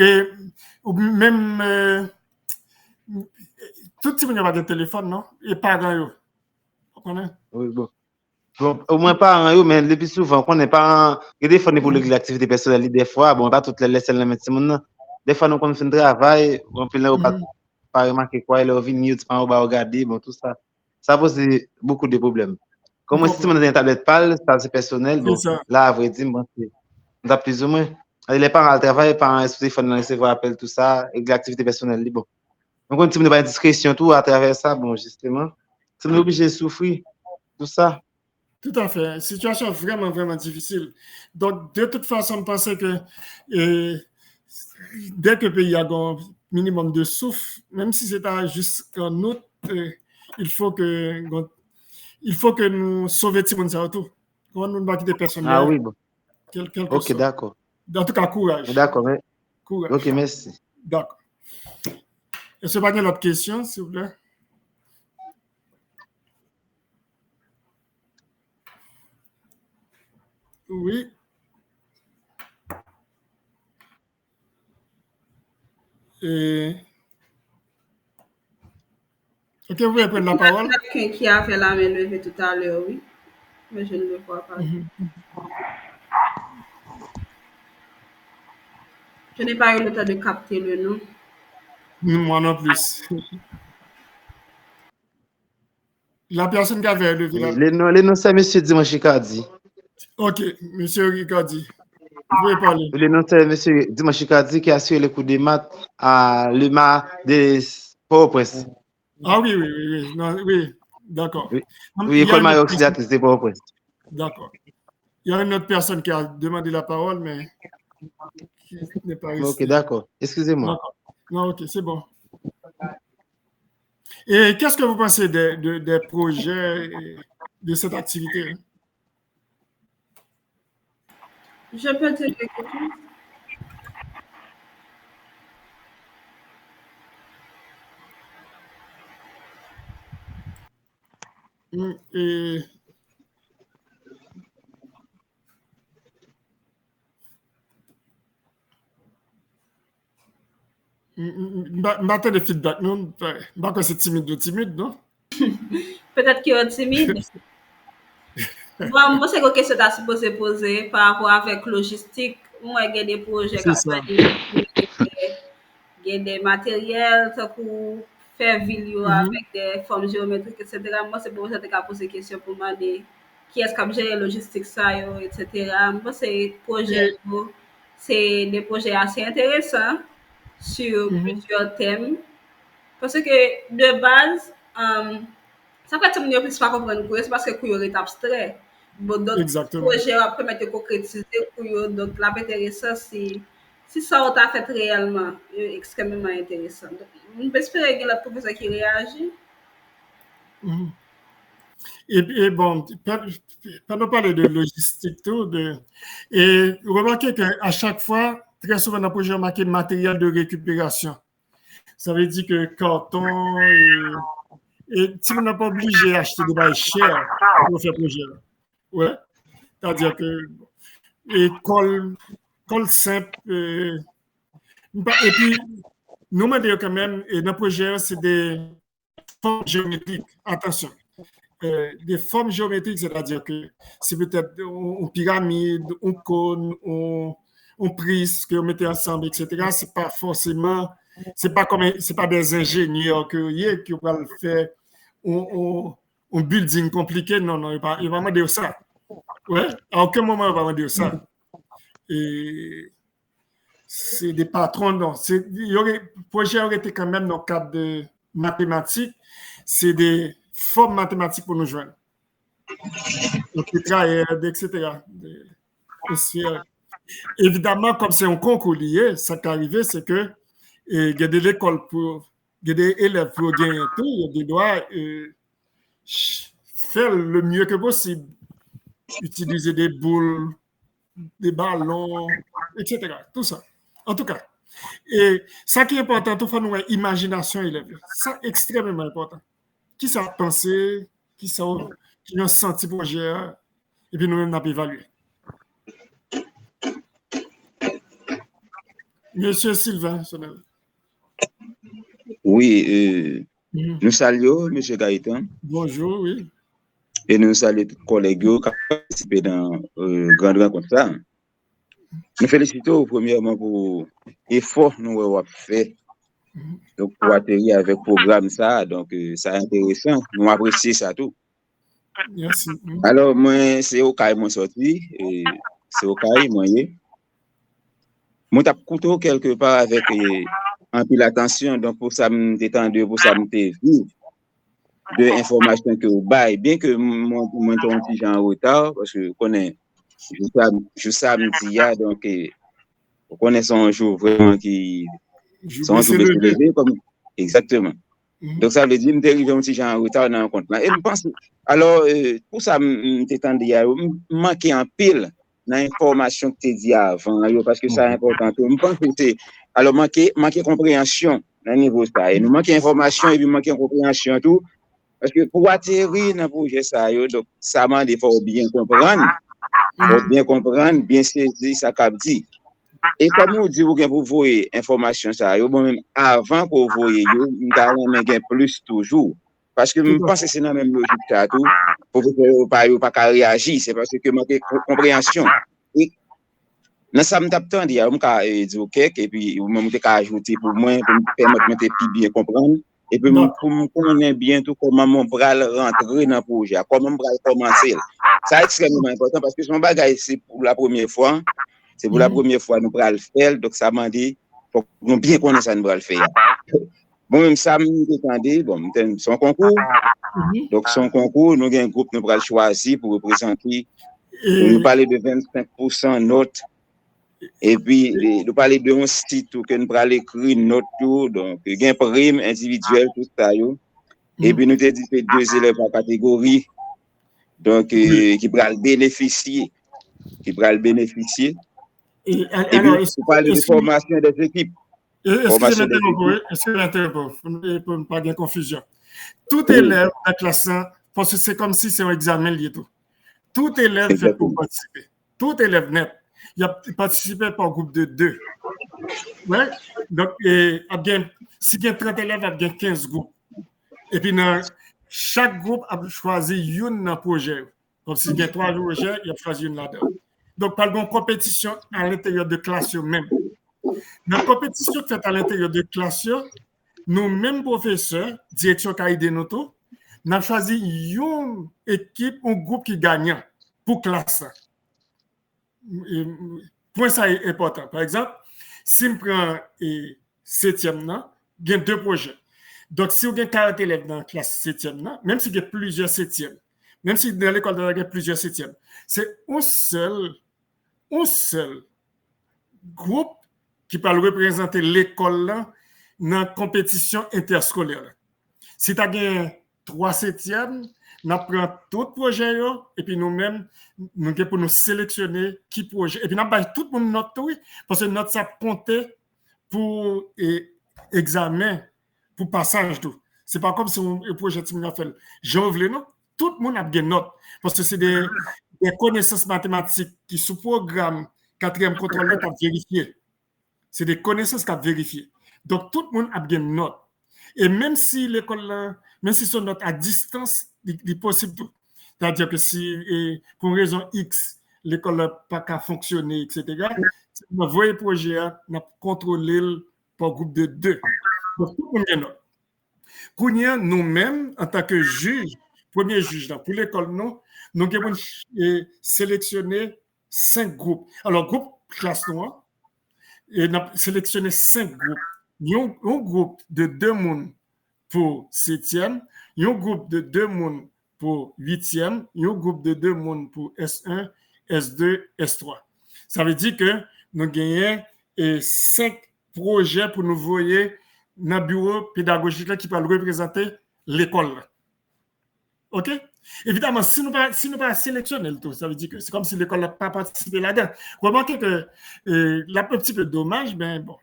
Speaker 1: même, tout le monde a des téléphones, non? Et parents, vous comprenez?
Speaker 3: Oui, bon. Bon, au moins pas mais le plus souvent, on n'est pas des fois pour l'activité personnelle, des fois, bon, pas toutes les laisser les médecins. Des fois, nous, quand on fait un travail, on peut pas remarquer quoi, il a venu, on va regarder, bon, tout ça. Ça pose beaucoup de problèmes. Comme si on a une tablette pâle, ça c'est personnel, bon, là, à vrai dire, bon, on a plus ou moins. Les parents travaillent, par il faut recevoir appel, tout ça, et l'activité personnelle, bon. Donc, on n'a pas de discrétion, tout à travers ça, bon, justement, on est obligé de souffrir, tout ça.
Speaker 1: Tout à fait. Situation vraiment, vraiment difficile. Donc, de toute façon, je pensais que dès que le pays a un minimum de souffle, même si c'est jusqu'en août, il faut que nous sauvions tout le monde autour. Quand nous ne pas quitter personne.
Speaker 3: Ah oui, bon.
Speaker 1: Ok,
Speaker 3: d'accord.
Speaker 1: En tout cas, courage.
Speaker 3: D'accord, mais... Courage. Ok, merci.
Speaker 1: D'accord. Est-ce qu'il y a une autre question, s'il vous plaît? Oui. Ok, vous pouvez prendre la parole.
Speaker 2: Quelqu'un qui a fait la main levée tout à l'heure, oui. Mais je ne le vois pas. Je n'ai pas eu le temps de capter le nom.
Speaker 1: Moi non plus. La personne qui avait levé la main.
Speaker 3: Le nom, c'est M. Dimanche Ricardi.
Speaker 1: Ok, M. Ricardi. Vous pouvez parler.
Speaker 3: Le nom, c'est M. Dimanche Ricardi qui a assuré le coup des maths à l'EMA des Port-au-Prince.
Speaker 1: Ah oui. Non, oui, d'accord.
Speaker 3: Oui, école Marie Auxiliatrice de Port-au-Prince.
Speaker 1: D'accord. Il y a une autre personne qui a demandé la parole, mais qui n'est pas restée.
Speaker 3: Ok, d'accord. Excusez-moi.
Speaker 1: Non, ok, c'est bon. Et qu'est-ce que vous pensez des projets de cette activité?
Speaker 2: Je peux dire quelque chose?
Speaker 1: Et m'attends des feedbacks, non? Pas que c'est timide, non?
Speaker 2: Peut-être qu'il est timide. Bon, moi, c'est une question à se poser par rapport avec logistique. Moi, il y a des projets il y a des matériels pour faire vidéo avec des formes géométriques, etc. Moi, c'est pour ça que je pose des questions pour demander qui est-ce qui a géré la logistique, ça, etc. Moi, c'est des projets assez intéressants sur plusieurs thèmes. Parce que de base, ça fait que tu ne peux pas comprendre c'est parce que c'est est abstrait. Bon, d'autres projets permettent de concrétiser, donc la intéressant si ça a fait réellement extrêmement intéressant. On peut espérer que le professeur qui réagit.
Speaker 1: Et bon, pendant parler de logistique, et remarquez qu'à chaque fois, très souvent, dans le projet, marqué matériel de récupération. Ça veut dire que carton et si on n'a pas obligé d'acheter des bails chers pour faire projet. Ouais. C'est-à-dire que et colle simple. Et puis, nous demandons quand même, et dans le projet, c'est des formes géométriques. Attention. Des formes géométriques, c'est-à-dire que c'est peut-être une pyramide, un cône, un prisme que vous mettez ensemble, etc. C'est pas forcément, c'est pas des ingénieurs qui vont faire un building compliqué. Non, non, il va demander ça. Ouais, à aucun moment, il va demander ça. Et c'est des patrons, non. Le projet aurait été quand même dans le cadre de mathématiques. C'est des formes mathématiques pour nous joindre. Donc, etc. Évidemment, comme c'est un concours lié, ce qui est arrivé, c'est que il y a des écoles pour, il y a des élèves pour gagner tout, ils doivent faire le mieux que possible. Utiliser des boules, des ballons, etc. Tout ça. En tout cas. Et ça qui est important, il faut nous avoir imagination élève. C'est extrêmement important. Qui ça a pensé, qui a senti projet, et puis nous-mêmes, on a évalué. Monsieur Sylvain,
Speaker 4: oui, nous saluons M. Gaëtan.
Speaker 1: Bonjour, oui.
Speaker 4: Et nous saluons tous les collègues qui ont participé dans grande rencontre ça. Nous félicitons premièrement pour l'effort que nous avons fait donc, pour atterrir avec le programme ça. Donc, ça est intéressant. Nous apprécions ça tout.
Speaker 1: Merci.
Speaker 4: Alors, moi, c'est au cas où je suis sorti. C'est au cas où moi, je suis couteau quelque part avec un peu l'attention. Donc, pour ça, me détendre, pour ça, me vivre de informations que vous baillez. Bien que moi, je suis un petit en retard, parce que je connais, je samedi, donc, vous connaissez un jour vraiment qui sont trouvés se lever comme exactement. Donc ça veut dire que je suis arrivé un petit en retard dans le compte là. Et je pense alors pour ça je t'étendais je manquais en pile dans l'information que tu dit avant parce que ça est important. Je pense que c'est alors manquer compréhension dans niveau ça et nous manquer information et puis manquer compréhension tout parce que pour atterrir dans le projet ça donc ça m'a il faut bien comprendre. Faut bien comprendre, bien saisir ça qu'a dit. Et comme vous dites, vous voyez information ça, même avant que vous voyez, vous avez plus toujours. Parce que je pense que c'est dans la même logique ça tout. Pour que vous ne pas réagir, c'est parce que manque compréhension. Et dans ça, je t'attends, il y a dire OK, et puis vous m'avez ajouter pour moi, pour me permettre de bien comprendre. Et puis pour me connaître bien tout comment mon bras rentrer dans le projet, comment mon bras commencer. Ça est extrêmement important parce que son bagage, c'est pour la première fois. C'est pour la première fois nous allons le faire, donc ça m'a dit, faut nous bien connaître ça, nous allons le faire. Bon, même ça, bon, son concours. Donc, son concours, nous avons un groupe, nous allons choisir pour représenter. Nous parler de 25% notes. Et puis, nous parler de un site que nous allons écrire note tout. Donc, il y a un prime individuel, tout ça. Et puis, nous avons dit 2 élèves en catégorie. Donc, qui pourraient bénéficier. Et alors, vous parlez de formation des équipes.
Speaker 1: Est-ce que j'interromps pour ne pas de confusion? Tout élève de classe 1, parce que c'est comme si c'est un examen lié tout. Tout élève fait pour participer. Tout élève net. Il a participé par groupe de 2. Ouais? Donc, si il y a 30 élèves, il y a 15 groupes. Et puis, chaque groupe a choisi un projet. Donc, s'il y a 3 projets, il a choisi une là-dedans. Donc, par exemple, compétition à l'intérieur de classe même. Dans la compétition faite à l'intérieur de classe, nous, mêmes professeurs, direction Caïdé Noto, nous avons choisi une équipe, un groupe qui gagne pour classe. Point ça est important. Par exemple, si je prends 7e, il y a 2 projets. Donc, si vous avez 40 élèves dans la classe 7e, même s'il y a plusieurs 7e, même si dans l'école, il y a plusieurs 7e, c'est un seul groupe qui peut représenter l'école dans la compétition interscolaire. Si tu as 3 7e, nous prenons tout projet et puis nous-mêmes, nous pour nous sélectionner qui projet. Et puis nous avons tout le monde note, oui, parce que notre ça comptait pour examen, pour passage tout. Ce n'est pas comme si un projet a fait janvier, non? Tout le monde a bien note. Parce que c'est des connaissances mathématiques qui, sous programme 4e contrôle, tu as vérifié. C'est des connaissances que tu as vérifiées. Donc, tout le monde a bien une note. Et même si l'école, même si son note à distance, il est possible tout. C'est-à-dire que si, pour une raison X, l'école n'a pas qu'à fonctionner, etc., on voit le projet, on a contrôlé par groupe de 2. Donc, tout le monde a une note. Pour nous-mêmes, en tant que juge, premier juge, pour l'école, nous avons sélectionné 5 groupes. Alors, groupe classe noire, et nous avons sélectionné 5 groupes. Un groupe de 2 personnes pour 7e, un groupe de 2 personnes pour 8e, un groupe de 2 personnes pour S1, S2, S3. Ça veut dire que nous gagnons 5 projets pour nous voir dans le bureau pédagogique qui peut représenter l'école. OK? Évidemment, si nous ne pas sélectionner le tout, ça veut dire que c'est comme si l'école n'a pas participé là-dedans. Remarquez que là, un petit peu dommage, mais bon,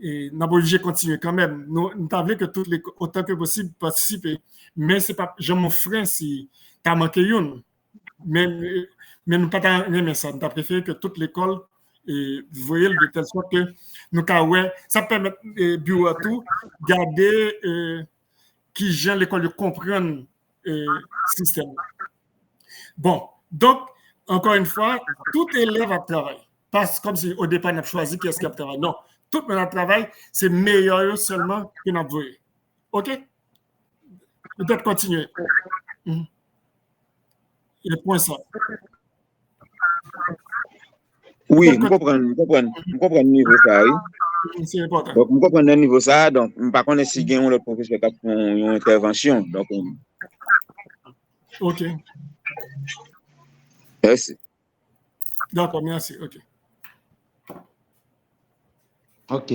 Speaker 1: nous avons obligé de continuer quand même. Nous avons que toutes les, autant que possible, participer. Mais c'est pas, je m'en freine si tu as manqué une. Mais nous pas aimé ça. Nous avons préféré que toute l'école voyez de telle sorte que nous, ça permet bureau à tout, garder qui gère l'école de comprendre le système. Bon, donc, encore une fois, tout élève a travaillé. Pas comme si au départ, on a choisi qui est-ce qui a travaillé. Non, tout le monde a travaillé, c'est meilleur seulement que nous avons vu. OK? Peut-être continuer. Le point ça.
Speaker 4: Oui, je comprends le niveau ça.
Speaker 1: C'est important.
Speaker 4: Donc, je comprends le niveau ça. Donc, je ne sais pas si il y a un professeur qui a fait une intervention. Donc,
Speaker 1: OK.
Speaker 4: Merci.
Speaker 1: D'accord, merci. OK.
Speaker 3: OK.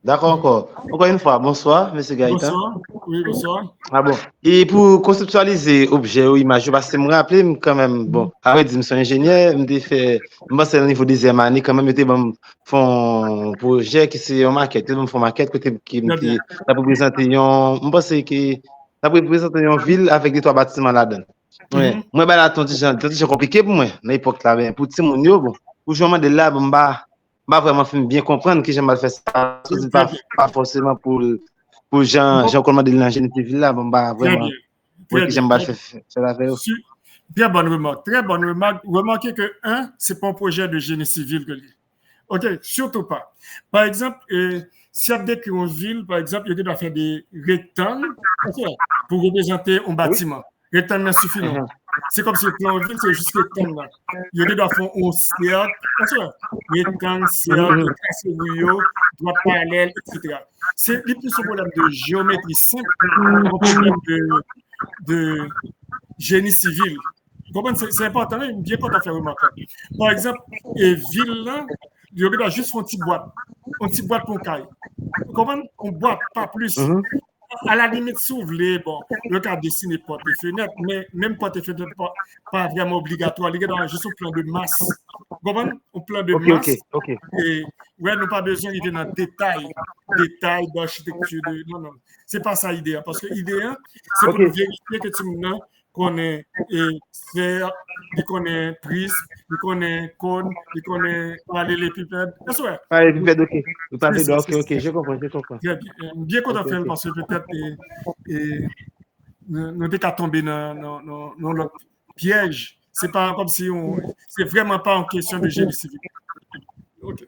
Speaker 3: D'accord encore une fois, bonsoir, M. Gaëtan.
Speaker 1: Bonsoir. Oui, bonsoir.
Speaker 3: Ah bon. Et pour conceptualiser objet ou image, parce que je me rappelle quand même, bon, après je suis ingénieur, je fait, moi c'est au niveau des deuxième année, quand même, je fais un projet qui c'est en maquette, je fais une maquette qui a présenté je pense que ça peut présenter une ville avec des 3 bâtiments là-dedans. Ouais. Moi, ben là, c'est compliqué pour moi, à l'époque là, pour tout le monde, bon, pour je de là, pas vraiment bien comprendre que j'ai mal fait ça, pas forcément pour Jean comment de l'ingénierie civile là, vraiment. Oui, que j'aime mal faire la faire.
Speaker 1: Très bonne remarque, très bonne remarque. Remarquez que c'est pas un projet de génie civil que lui. OK, surtout pas. Par exemple, si on décrit une ville, par exemple, il doit faire des rectangles pour représenter un bâtiment. Rectangle ne suffit non. C'est comme si le plan ville, c'est juste rectangle. Il doit faire un cercle, rectangle, cercle, casse-rouillot, droit parallèle, etc. C'est plus un problème de géométrie simple, un problème de génie civil. C'est important, bien important de faire remarquer. Par exemple, ville là, il y a juste une petite boîte pour caille. Vous comprenez? On boîte, pas plus. À la limite, si vous voulez, bon, le cas dessiner porte et fenêtre, mais même porte et fenêtre, pas vraiment obligatoire. Il y a juste un plan de masse. Vous comprenez? Un plan de masse. Et ouais, nous n'avons pas besoin d'y aller dans le détail d'architecture. Non. Ce n'est pas ça l'idée. Parce que l'idée, c'est pour vérifier que tu me connais sphère, il connaît prisme, il connaît cône, il connaît parallélépipède.
Speaker 3: Parallélépipède, OK, je comprends.
Speaker 1: Bien content de faire parce que peut-être nous n'avons pas tombé dans le piège. C'est pas comme si c'est vraiment pas en question de génie civil. OK.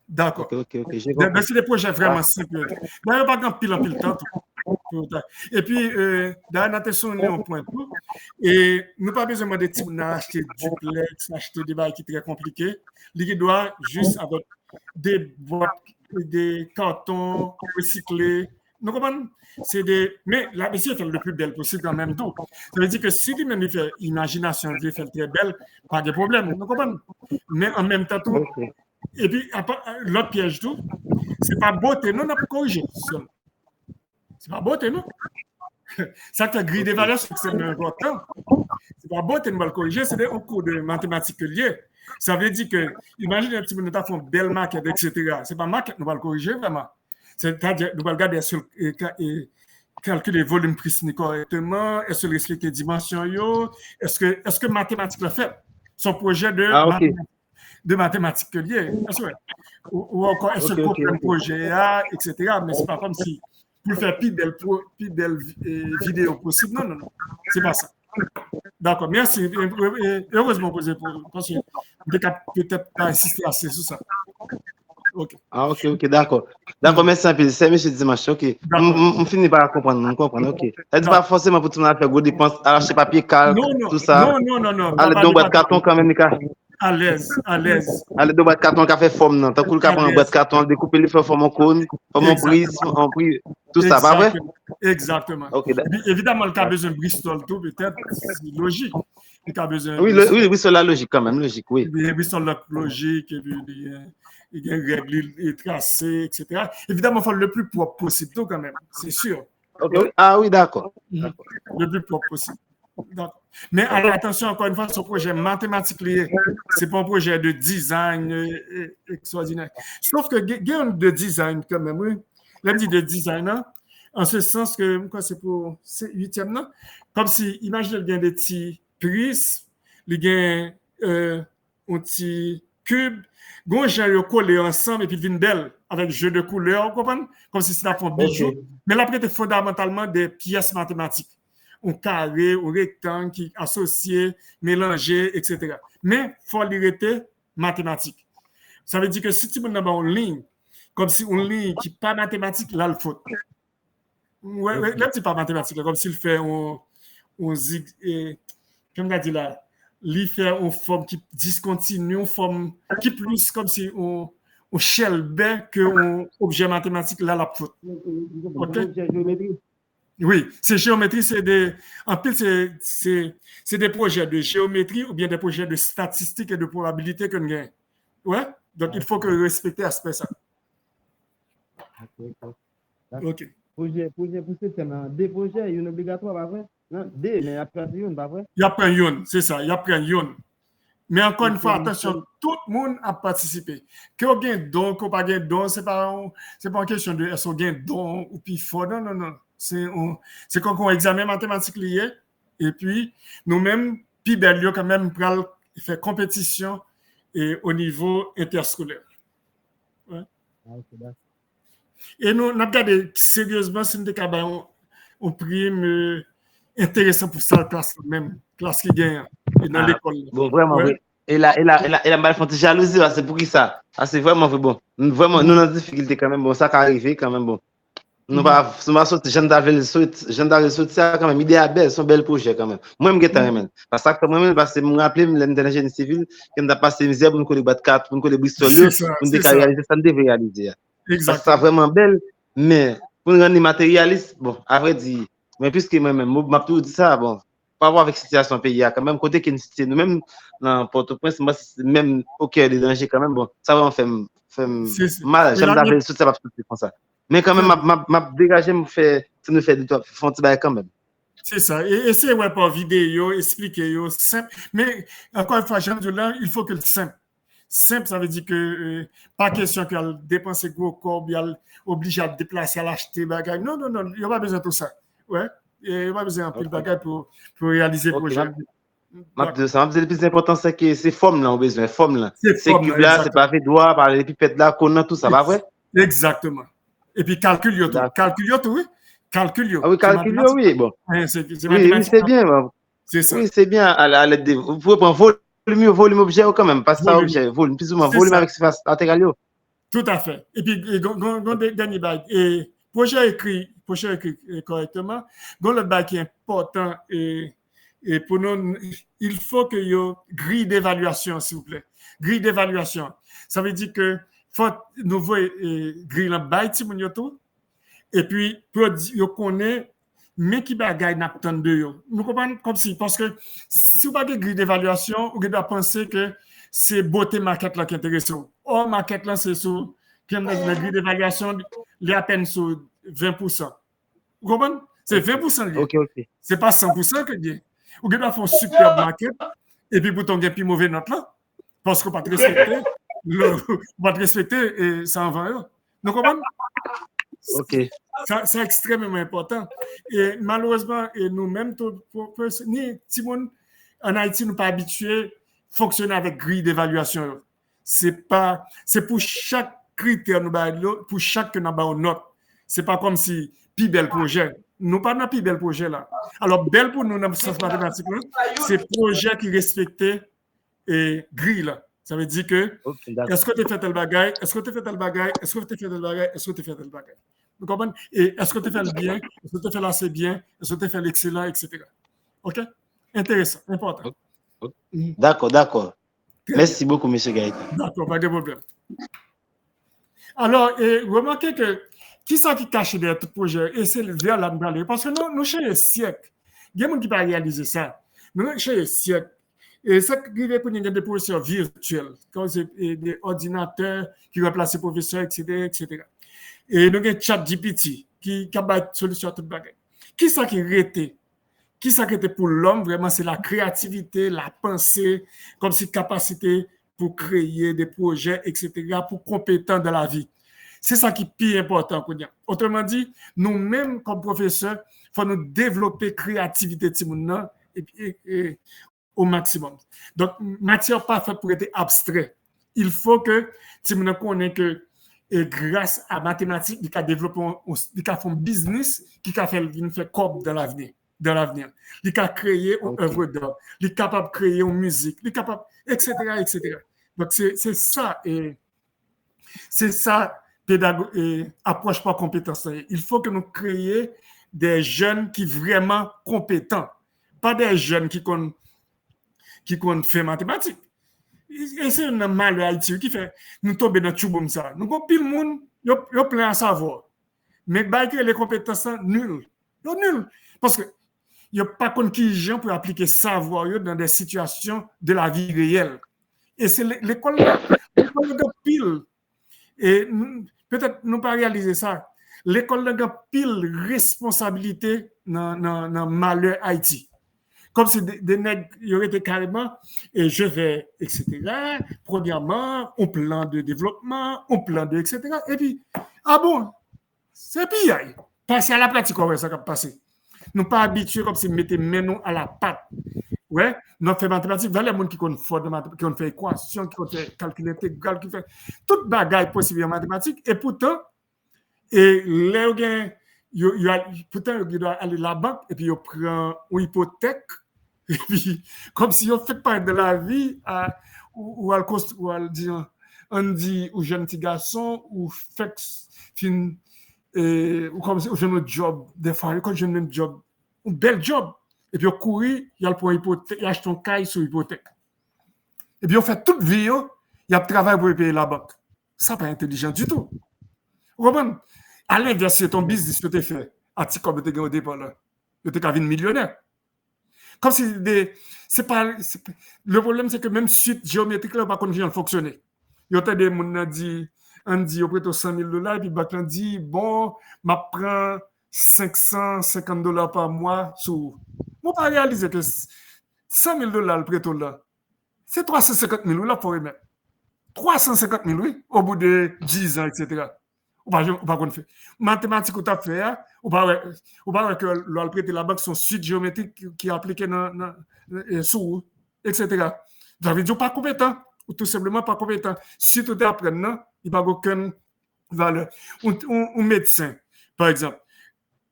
Speaker 1: D'accord. C'est des projets vraiment simples. Il n'y a pas grand pile en temps. Et puis, dans l'attention, on est en point tout. Et nous pas besoin de type d'acheter duplex, acheter des bails qui sont très compliqués. Il doit juste avec des boîtes, des cartons recyclés. Nous comprenons? Mais la BC fait le plus belle possible quand même tout. Ça veut dire que si lui-même il fait imagination, il fait très belle, pas de problème. Nous comprenons? Mais en même temps, tout. Et puis, l'autre piège tout, c'est pas beauté, non, on a pas corrigé. C'est pas beauté, non? Ça fait grille des valeurs, c'est important. C'est pas beauté, nous va le corriger, c'est un cours de mathématiques lié. Ça veut dire que, imaginez un petit peu, nous avons une belle maquette, etc. C'est pas maquette, nous va le corriger vraiment. C'est-à-dire, nous va regarder sur calculer le volume prismique correctement, est-ce que respecter les dimensions, est-ce que mathématiques le fait? Son projet de mathématiques. de mathématiques que lié. Ou encore, est-ce que comprend le projet, etc. Mais c'est pas comme si, pour faire plus belle vidéo possible. Non, non, non. C'est pas ça. D'accord, merci. Heureusement posé parce que peut-être pas insister assez sur ça.
Speaker 3: Ok. Ah, ok, d'accord. D'accord, merci un peu. C'est M. Dimanche, ok. On finit par comprendre, ok. Elle dit pas forcément pour tout le monde faire gros dépenses, arracher papier, calque, tout ça.
Speaker 1: Non.
Speaker 3: Allez, donc, boîte carton quand même,
Speaker 1: à l'aise.
Speaker 3: Allez, donc, boîte carton qui a fait forme, non. Tant que le cap en boîte carton, découper les faire forme en cône, forme en prise, tout ça, pas vrai?
Speaker 1: Exactement. Okay, évidemment, le cas besoin de Bristol, tout peut-être, c'est logique. Le besoin
Speaker 3: oui, Bristol, la logique quand même, logique, oui.
Speaker 1: Bristol, la logique, et puis il y a des règles tracées, etc. Évidemment, il faut le plus propre possible, tout quand même, c'est sûr.
Speaker 3: Okay. Ah oui, d'accord.
Speaker 1: Le plus propre possible. Mais attention, encore une fois, ce projet mathématique lié, ce n'est pas un projet de design extraordinaire. Sauf que il y a un de design quand même, oui. Là, dit de design, hein, en ce sens que, quoi, c'est pour 8e, non? Comme si, imaginez, il y a des petits prises, il y a un petit cube, gon j'ai collé ensemble et puis une belle avec jeu de couleurs, vous comprenez? Comme si c'était un bijou. Okay. Mais là, peut-être fondamentalement des pièces mathématiques. Un carré, un rectangle qui associé, mélangé, etc. Mais il faut l'arrêter mathématique. Ça veut dire que si tu as une ligne, comme si une ligne qui n'est pas mathématique, là, il faut. Ouais, là, c'est pas mathématique, là, comme s'il fait un zig, comme on a dit là, il fait une forme qui discontinue, une forme qui plus comme si on shell qu'un objet mathématique, là, la faute. Okay? Oui, ces géométries, en plus, c'est des projets de géométrie ou bien des projets de statistiques et de probabilité que nous gagnons. Ouais? Donc, il faut que vous respectez l'aspect ça. OK.
Speaker 3: Projet pour ce thème, des projets, il y a obligatoire, pas vrai? Non, des, mais après, il y a pas vrai?
Speaker 1: Il y a plein de c'est ça, il y a plein de Mais encore une fois, attention, tout le monde a participé. Que vous avez un don, que vous n'avez pas un don, ce n'est pas une question de est-ce que vous avez un don ou puis fort. Non. C'est quand on examine mathématiques liées et puis nous-mêmes, puis Berlioz quand même pour faire compétition et au niveau interscolaire. Ouais. Et nous avons regardé sérieusement si nous avons un prime intéressant pour ça, classe qui gagne dans l'école.
Speaker 3: Bon, vraiment, oui. Et là, mal font jalousie, c'est pour qui ça? Ah, c'est vraiment bon. Vraiment, nous avons des difficultés quand même, bon, ça qui arrive quand même, bon. Nous pas sortir, j'en avais sorti ça quand même, idée à belle, son bel projet quand même. Moi, je me même. Parce que moi-même, parce que je me rappelle, l'ingénierie civile, quand on a passé misère pour nous coller battre 4, pour nous coller Bristol, pour nous réaliser ça, nous devons réaliser. Parce que c'est vraiment belle, mais pour nous rendre matérialiste, bon, à vrai dire, mais puisque moi-même, je m'a tout dit ça, bon, pas voir avec la situation pays, quand même, côté qui est nous-mêmes, dans Port-au-Prince, moi, même au cœur des dangers, quand même, bon, ça va fait mal, j'aime d'avoir tout ça, pas tout comme ça. Mais quand même, m'a dégagé, me fait du font quand même.
Speaker 1: C'est ça. Et essayez ouais, par vidéo, expliquer simple. Mais encore une fois, Jean là, il faut que le simple. Simple, ça veut dire que pas question qu'elle dépense gros corps, elle obligé à déplacer, à l'acheter, bagage. Non, il n'y a pas besoin de tout ça. Ouais. Il n'y a pas besoin de plus de bagage pour réaliser le projet.
Speaker 3: Ça m'a dit le plus important, c'est que ces formes là ont besoin. Formes là. Ces cubes là, c'est pas fait droit, par les pipettes là, qu'on tout ça, pas vrai?
Speaker 1: Exactement. Et puis, calcul, oui. Calcul,
Speaker 3: ah oui, calcul, oui, bon. Oui, c'est bien. Bon.
Speaker 1: C'est ça.
Speaker 3: Oui, c'est bien à l'aide de... Vous pouvez prendre volume objet quand même, pas ça objet, volume, plus ou moins, volume avec surface intégrale.
Speaker 1: Tout à fait. Et puis, dernier bail, et projet écrit correctement, dans le bail qui est important, et pour nous, il faut qu'il y ait une grille d'évaluation, s'il vous plaît. Grille d'évaluation. Ça veut dire que faut nous voir grille en bail et puis pour yo connaît mais qui bagaille n'attend de yo. Nous comprenons comme si parce que si vous pas de grille d'évaluation, vous devez penser que c'est beauté maquette là qui intéresse. Or maquette là c'est sur la grille d'évaluation il est à peine sur 20%. Vous comprenez? C'est 20%.
Speaker 3: OK.
Speaker 1: C'est pas 100% que dit. Vous devez faire une superbe maquette et puis pour ton gain plus mauvais note là parce qu'on pas te respecter. On va te respecter et ça en va. Nous comprenons?
Speaker 3: OK.
Speaker 1: C'est extrêmement important. Et malheureusement, et nous-mêmes, ni Timon, en Haïti, nous pas habitués à fonctionner avec grille d'évaluation. c'est pour chaque critère, pour chaque que nous avons note. C'est pas comme si, plus bel projet. Nous pas dans plus bel projet là. Alors, bel pour nous dans le sens mathématique, c'est projet qui respectait et grille là. Ça veut dire que, est-ce que tu fais tel bagaille, est-ce que tu fais tel bagaille, est-ce que tu fais tel bagaille, est-ce que tu fais tel bagaille. Vous comprenez? Et est-ce que tu fais le bien, est-ce que tu fais l'assez bien, est-ce que tu fais l'excellent, etc. OK? Intéressant, important.
Speaker 3: D'accord. Merci beaucoup, M. Gaëtan.
Speaker 1: D'accord, pas de problème. Alors, remarquez que qui sont qui cache derrière tout projet et c'est vers là parce que nous chez les siècles, il y a des gens qui ne peuvent pas réaliser ça. Nous chez les siècles, et ça qui veut pour des professeurs virtuels, comme des ordinateurs qui remplacent les professeurs, etc. Et nous avons un chat GPT qui a une solution à tout le bagage. Qui sont qui rete? Qui ça qui était pour l'homme, vraiment, c'est la créativité, la pensée, comme si capacité pour créer des projets, etc., pour compétents dans la vie. C'est ça qui est plus important. Autrement dit, nous-mêmes, comme professeurs, il faut nous développer créativité et au maximum. Donc, matière pas faite pour être abstrait. Il faut que Timoun connaisse que grâce à mathématiques, il a développé un business qui a fait corps dans l'avenir. Il a créé une œuvre d'art, il est capable de créer une musique, il est capable, etc. Donc, c'est ça, approche par compétence. Il faut que nous créions des jeunes qui sont vraiment compétents, pas des jeunes qui font mathématiques. Et c'est un mal à Haïti qui fait nous tomber dans tout ça. Nous avons pile monde, ils ont plein à savoir. Mais les compétences nulles. Ils sont nuls. Parce que il n'y a pas qui gens pour appliquer savoir dans des situations de la vie réelle. Et c'est l'école de pile. Et peut-être nous pas réaliser ça. L'école de pile responsabilité dans le malheur Haïti. Comme si des nègres, il y aurait été carrément, et je vais, etc. Premièrement, un plan de développement, un plan de, etc. Et puis, ah bon, c'est bien. Passer à la pratique, on va ça passer. Nous pas habitués comme si mettez maintenant à la patte. Ouais, nous fait mathématiques, les gens qui ont fait équation, qui ont fait calcul intégral, qui fait toute bagaille possible en mathématiques, et pourtant, pourtant, il doit aller à la banque, et puis il prend une hypothèque, et puis, comme si on fait part de la vie, ou on dit aux jeunes petits garçons, ou fait ou comme si j'ai un job, des fois, quand j'ai un job, un bel job, et puis on courit, il y a le point hypothèque, il achète un caille sur hypothèque. Et puis on fait toute vie, il y a travail pour payer la banque. Ça pas intelligent du tout. Vous comprenez? À l'inverse, c'est ton business que tu fait. À ti comme tu as au départ là. Tu es devenu millionnaire. Comme si le problème, c'est que même suite géométrique là, pas comment fonctionner. Il y a des gens qui disent, on dit, au près de $100,000, et puis on dit, bon, je prends $550 par mois sur. On pas réaliser que $100,000 le prêt là, c'est $350,000 là pour remettre. $350,000, oui, au bout de 10 ans, etc. Ou pas qu'on fait. Mathématiques, ou tu as fait, ou pas que le prêt de la banque sont suite géométrique qui est appliquée sous, etc. Ça veut dire pas compétent, ou tout simplement pas compétent. Si tu apprends, il n'y a pas aucune valeur. Un médecin, par exemple,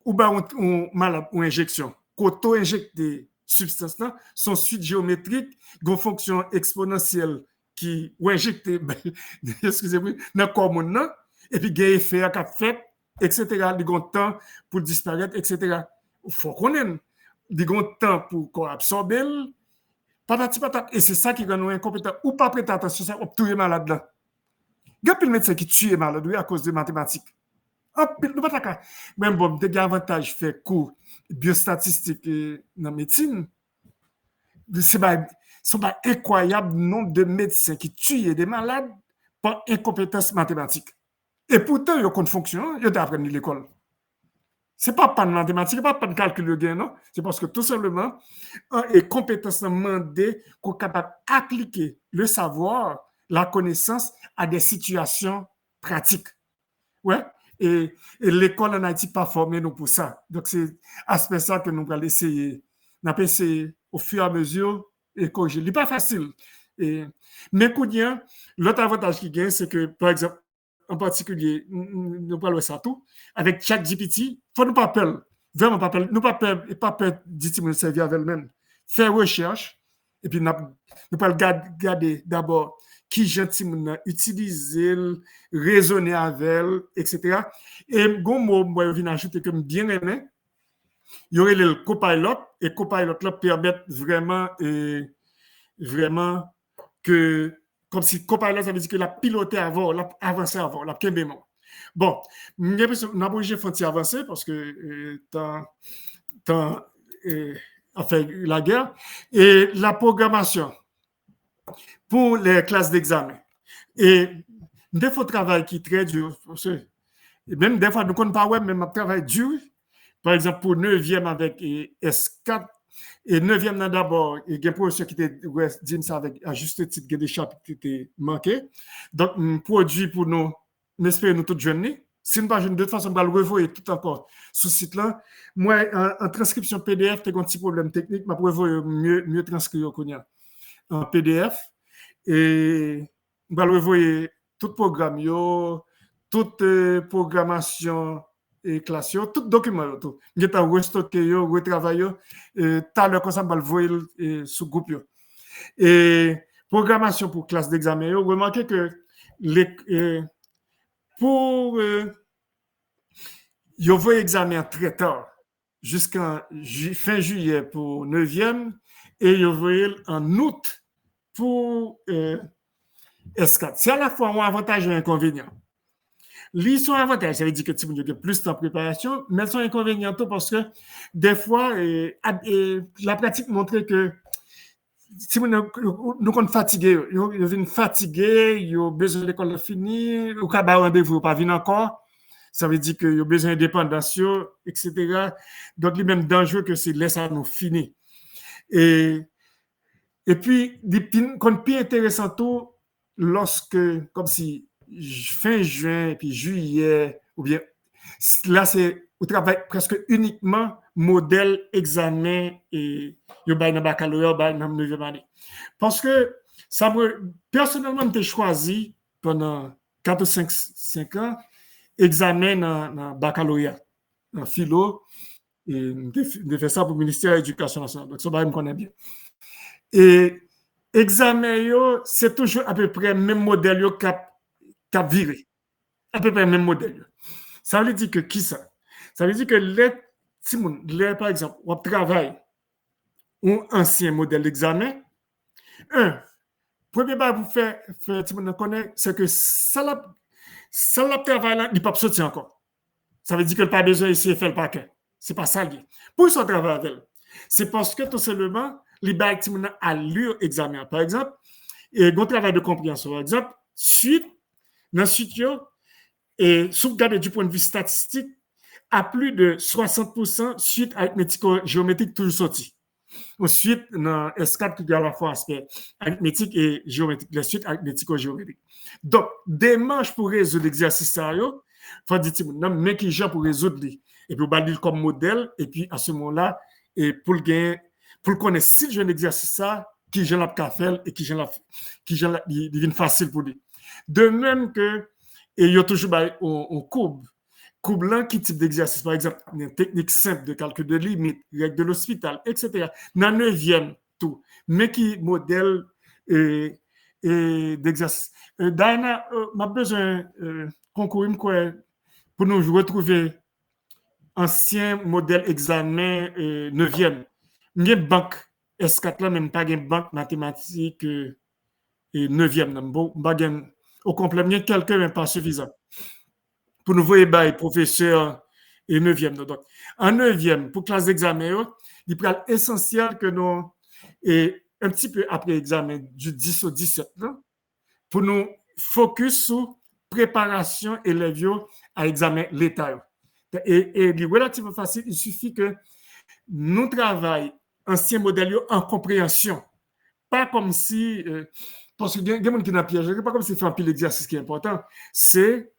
Speaker 1: ou un malade ou injection, quand on injecte des substances, sont suite géométriques, une fonction exponentielle qui ou injecté, excusez-moi, dans le corps humain, et puis il y a effet à fait, etc. Il y a un temps pour disparaître, etc. Il faut qu'on ait. Il y a un temps pour absorber, patati patati, et c'est ça qui rend nous incompétents. Ou pas prêter attention, ça, on tue malade là. Il y a plein de médecins qui tuent malade à cause de mathématiques. Même bon, il y a avantage de faire cours biostatistique dans la médecine. C'est un incroyable nombre de médecins qui tuent des malades par incompétence mathématique. Et pourtant, ils ont une fonction, ils ont appris à l'école. Ce n'est pas de mathématiques, ce n'est pas de calcul, non? C'est parce que tout simplement, les compétences demandées qu'on est capable d'appliquer le savoir, la connaissance à des situations pratiques. Ouais. Et l'école en Haïti n'est pas formée nous pour ça. Donc, c'est aspect ça que nous allons essayer. Nous allons essayer au fur et à mesure et corriger. Ce n'est pas facile. Mais l'autre avantage qu'il gagne, c'est que, par exemple, en particulier, nous parlons de ça tout, avec ChatGPT, il faut nous pas peur. Vraiment pas peur. Nous pas peur de servir avec elle-même. Faire recherche, et puis nous pas regarder d'abord qui gentiment utiliser, raisonner avec elle, etc. Et bon mot, moi, je viens ajouter que bien aimé, il y aurait le copilot, et copilot là permet vraiment, vraiment que, comme si copilot, ça veut dire que la piloté avant, la avancé avant, la kembément. Bon, on a obligé de faire avancer parce que enfin, la guerre et la programmation pour les classes d'examen. Et des fois, travail qui est très dur. Et même des fois, nous ne connaissons pas, même un travail dur. Par exemple, pour 9e avec S4, et 9e d'abord, il y a un professeur qui était dit ça avec à juste titre, il y a des chapitres qui étaient manqués. Donc, un produit pour nous, j'espère nous toutes jeunes. Si nous pas jeunes, de toute façon, on va le revoir tout encore sur ce site-là. Moi, en transcription PDF, tu as un petit problème technique, mais pour mieux transcrire en PDF. Et on va le revoir tout programme, toute programmation et classe, tout document, tout. Il y a restocké, retravaillé, tout à l'heure, comme ça, on va le voir sous groupe. Et programmation pour classe d'examen, remarquez que pour il va examen très tard, jusqu'en fin juillet pour 9e, et il va en août pour S4. C'est à la fois un avantage et un inconvénient. Les sont avantages, ça veut dire que tu as plus de temps de préparation, mais elles sont inconvénients parce que des fois, la pratique montre que si nous sommes fatigués, nous sommes fatigués, nous avons besoin de l'école finie, ou qu'à un rendez-vous, pas venir encore, ça veut dire que nous avons besoin d'indépendance, etc. Donc, il est même dangereux que c'est laisser à nous finir. Et puis, quand plus intéressant tout, lorsque, comme si fin juin, puis juillet, ou bien, là, c'est au travail presque uniquement modèle, examen, et il y a un baccalauréat, dans 9e année. Parce que, ça personnellement, j'ai choisi pendant 4 ou 5 ans, examen dans baccalauréat, en philo, et j'ai fait ça pour le ministère de l'Éducation nationale. Donc, ça, je me connais bien. Et examen, c'est toujours à peu près le même modèle qu'a viré. À peu près le même modèle. Ça veut dire que qui ça? Ça veut dire que par exemple, on travaille un ancien modèle d'examen. Premier pas pour faire c'est que ça la travail là, il ne peut pas sortir encore. Ça veut dire qu'il n'a pas besoin d'essayer de faire le paquet. Ce n'est pas ça. Pour son travail avec elle, c'est parce que tout simplement, les bâtiments à leur examen. Par exemple, et un travail de compréhension. Par exemple, dans suite, et sauvegarder du point de vue statistique, à plus de 60% suite arithmético-géométrique toujours sorti. Ensuite, dans S4, il y a à la fois aspect arithmétique et géométrique, la suite arithmético-géométrique. Donc, des manches pour résoudre l'exercice, il faut dire, mais qui j'ai pour résoudre, et puis on va dire comme modèle, et puis à ce moment-là, et pour le connaître, si j'ai un exercice, ça, qui j'ai la faire et qui j'ai devient facile pour lui. De même que, et il y a toujours on courbe là, qui type d'exercice, par exemple, une technique simple de calcul de limite, règle de l'hospital, etc. Dans 9e, tout, mais qui modèle d'exercice. Diana, m'a besoin concourir pour nous retrouver ancien modèle examen 9e. Il y a une banque S4 là, même pas une banque mathématique 9e. Au complet, il y a quelqu'un, mais pas suffisant. Pour nous voir les professeurs et 9e. Donc, en 9e, pour classe d'examen, il est essentiel que nous, et un petit peu après l'examen du 10 au 17, là, pour nous focus sur préparation élèves à l'examen l'État. Et il est relativement facile, il suffit que nous travaillons ancien modèle en compréhension. Pas comme si, parce que il y a des gens qui n'ont pas piégé, pas comme si c'est un pile l'exercice qui est important, c'est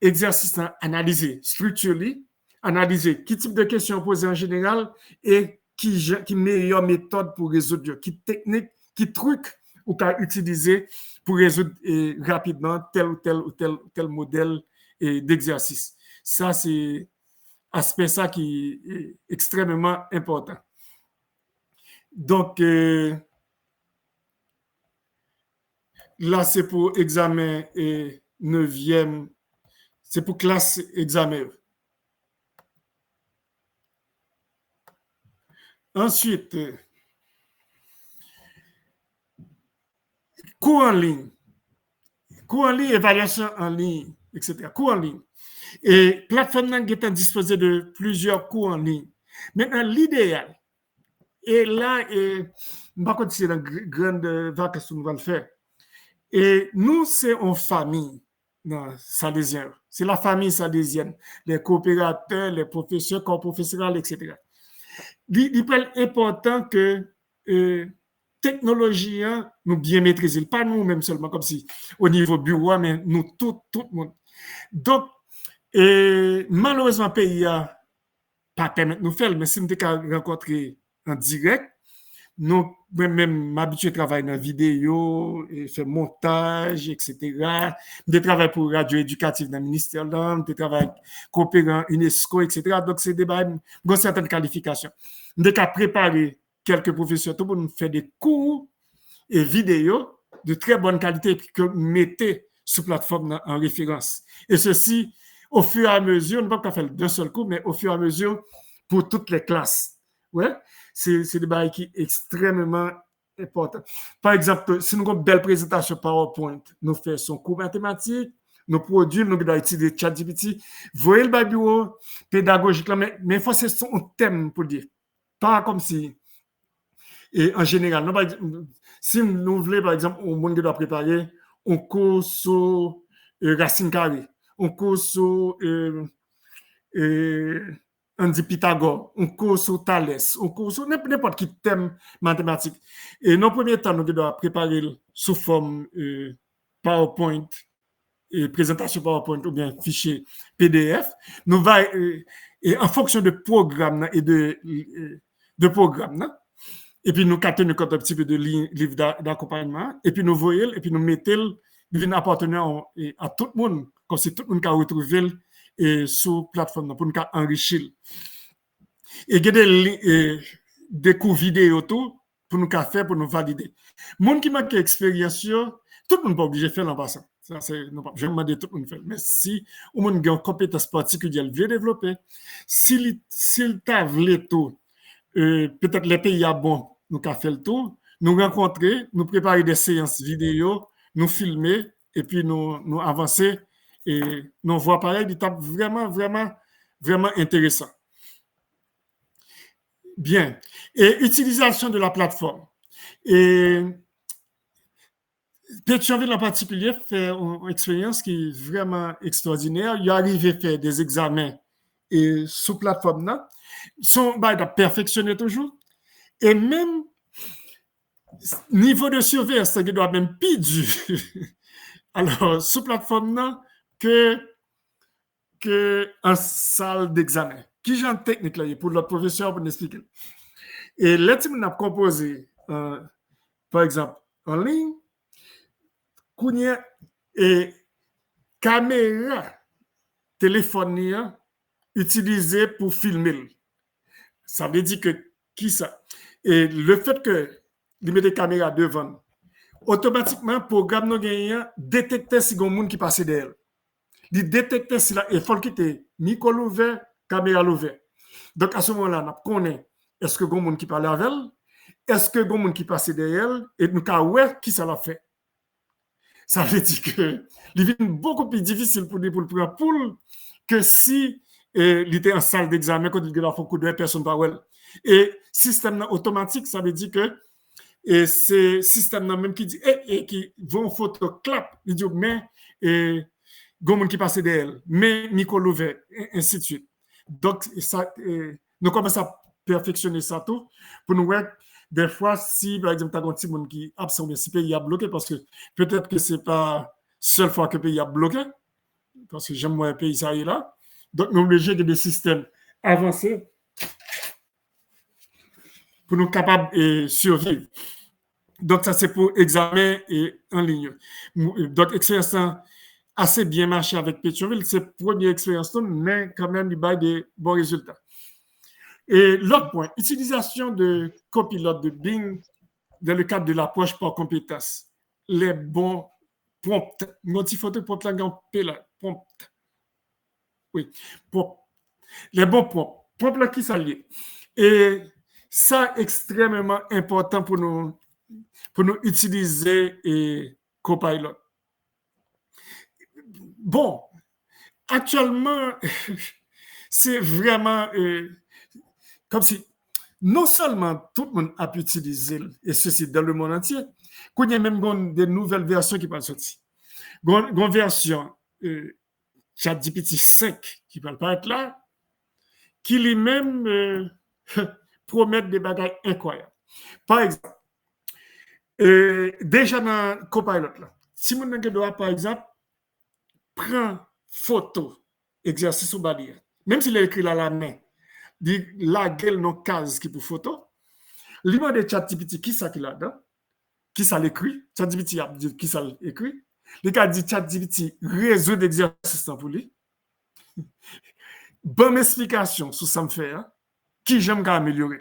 Speaker 1: exercice analyser structurally, analyser quel type de questions posées en général et qui meilleure méthode pour résoudre, qui technique, qui truc ou qu'à utiliser pour résoudre rapidement tel ou tel modèle d'exercice. Ça, c'est aspect ça qui est extrêmement important. Donc, là, c'est pour examen 9e, c'est pour classe examen. Ensuite, cours en ligne, évaluation en ligne, etc. Cours en ligne. Et plateforme est disposée de plusieurs cours en ligne. Maintenant, l'idéal, et là, je ne sais pas si c'est une grande vacances qu'on va le faire. Et nous, c'est en famille salésienne. C'est la famille salésienne, les coopérateurs, les professeurs, corps professoral, etc. Il est important que technologie, nous bien maîtriser, pas nous-mêmes seulement, comme si au niveau bureau, mais nous, tout le monde. Donc, malheureusement, le pays n'a pas permis de nous faire, mais si nous avons rencontré en direct, nous, même m'habituer à travailler dans la vidéo, faire montage, etc. Je travaille pour radio éducative dans le ministère de l'Homme, je travaille coopérant UNESCO, etc. Donc, c'est des certaines qualifications. Nous avons préparé quelques professeurs pour nous faire des cours et vidéos de très bonne qualité que nous mettons sur plateforme en référence. Et ceci, au fur et à mesure, on ne peut pas faire d'un seul coup, mais au fur et à mesure pour toutes les classes. Ouais? C'est des bails qui sont extrêmement importants. Par exemple, si nous avons une belle présentation PowerPoint, nous faisons cours mathématiques, nous produisons, nous avons utilisé ChatGPT, voyez le bureau pédagogique, mais il faut que ce soit un thème pour dire. Pas comme si, et en général, non, si nous voulons, par exemple, au monde qui doit préparer un cours sur racine carrée, un cours sur on dit Pythagore, on cours sur Thalès, on cours sur n'importe quel thème mathématique. Et dans le premier temps, nous devons préparer sous forme PowerPoint, présentation PowerPoint ou bien fichier PDF. Nous va en fonction de programme et de programme, et puis nous captons compte un petit peu de livre d'accompagnement, et puis nous voyons, et puis nous mettons, nous appartenir à tout le monde, comme si tout le monde peut retrouver et sur plateforme pour nous enrichir. Et il y a des cours vidéo tout pour nous faire, pour nous valider. Monde qui manque d'expérience, tout le monde n'est pas obligé de faire en passant. Ça, je vais demander tout le monde de faire. Mais si on a une compétence particulière, il veut développer. S'il t'a voulu tout, peut-être les pays à bon, nous avons fait le tour, nous rencontrer, nous préparer des séances vidéo, nous filmer et puis nous avancer. Et nous voit pareil, il tape vraiment intéressant. Bien. Et utilisation de la plateforme. Et Pétionville en particulier fait une expérience qui est vraiment extraordinaire. Il est arrivé à faire des examens sous plateforme là. Son bail a perfectionné toujours. Et même niveau de surveillance, ça doit même plus dur. Alors, sous plateforme là, que en salle d'examen. Qui j'ai en technique là, pour le professeur pour nous expliquer. Et là, on a composé, par exemple, en ligne, Kounia et caméra téléphone utilisée pour filmer. Ça veut dire que qui ça? Et le fait que il met des caméras devant, automatiquement, le programme nous gagne détecter si il y a un monde qui passe derrière. Il détecte si il faut qu'il ait micro ouvert, caméra ouvert. Donc, à ce moment-là, on connaît est-ce que il y a un monde qui parle avec elle, est-ce que il y a un monde qui passe derrière elle, et nous avons qui ça l'a fait. Ça veut dire que il est beaucoup plus difficile pour le prendre que si il était en salle d'examen quand il y a beaucoup de personnes par elle. Et système automatique, ça veut dire que c'est système même qui dit qui vont photo clap, il dit mais gomme qui passe derrière, mais micro ouvert, ainsi de suite. Donc, ça, nous commençons à perfectionner ça tout pour nous voir des fois si, par exemple, tu as un petit monde qui est absent, si le pays a bloqué, parce que peut-être que ce n'est pas la seule fois que le pays a bloqué, parce que j'aime moins le pays, ça y est là. Donc, nous sommes obligés de des systèmes avancés pour nous capables de survivre. Donc, ça, c'est pour examen et en ligne. Donc, expérience assez bien marché avec Pétionville. C'est première expérience, mais quand même, il a des bons résultats. Et l'autre point, utilisation de copilote de Bing dans le cadre de l'approche par compétence. Les bons prompts. Notifié prompt là, prompt. Oui, prompt. Les bons prompts. Prompt là qui s'allie. Et ça, extrêmement important pour nous utiliser et Copilot. Bon, actuellement, c'est vraiment comme si non seulement tout le monde a pu utiliser, et ceci dans le monde entier, qu'il y a même des nouvelles versions qui peuvent sortir. Une version ChatGPT 5 qui peut apparaître là, qui lui-même promet des bagages incroyables. Par exemple, déjà dans Copilot, là, si mon doit, par exemple, prend photo, exercice ou barrière, même s'il est écrit là la main, dit la gueule non case qui pour photo, l'image de ChatGPT, qui ça qui là-dedans, qui ça l'écrit, ChatGPT a dit qui ça l'écrit, le gars dit ChatGPT résout d'exercice pour lui, bonne explication sur ça me fait, hein, qui j'aime améliorer.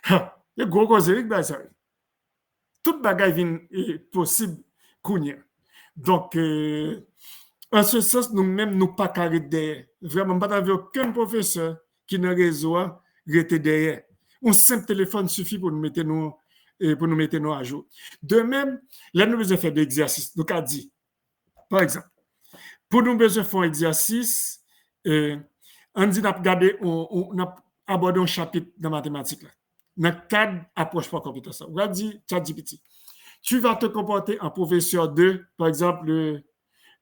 Speaker 1: Il y a gros cause Eric ça. Tout bagage est possible qu'on donc en ce sens nous-mêmes nous pas carré derrière vraiment pas avec aucun professeur qui dans réseau rester derrière un simple téléphone suffit pour nous mettre nous à jour. De même là nous besoin faire des exercices donc a dit par exemple pour nous besoin faire un exercice on dit n'a regarder on a abordé un chapitre dans mathématiques là dans le cadre approche par compétence. On va dire ChatGPT. Tu vas te comporter en professeur de, par exemple,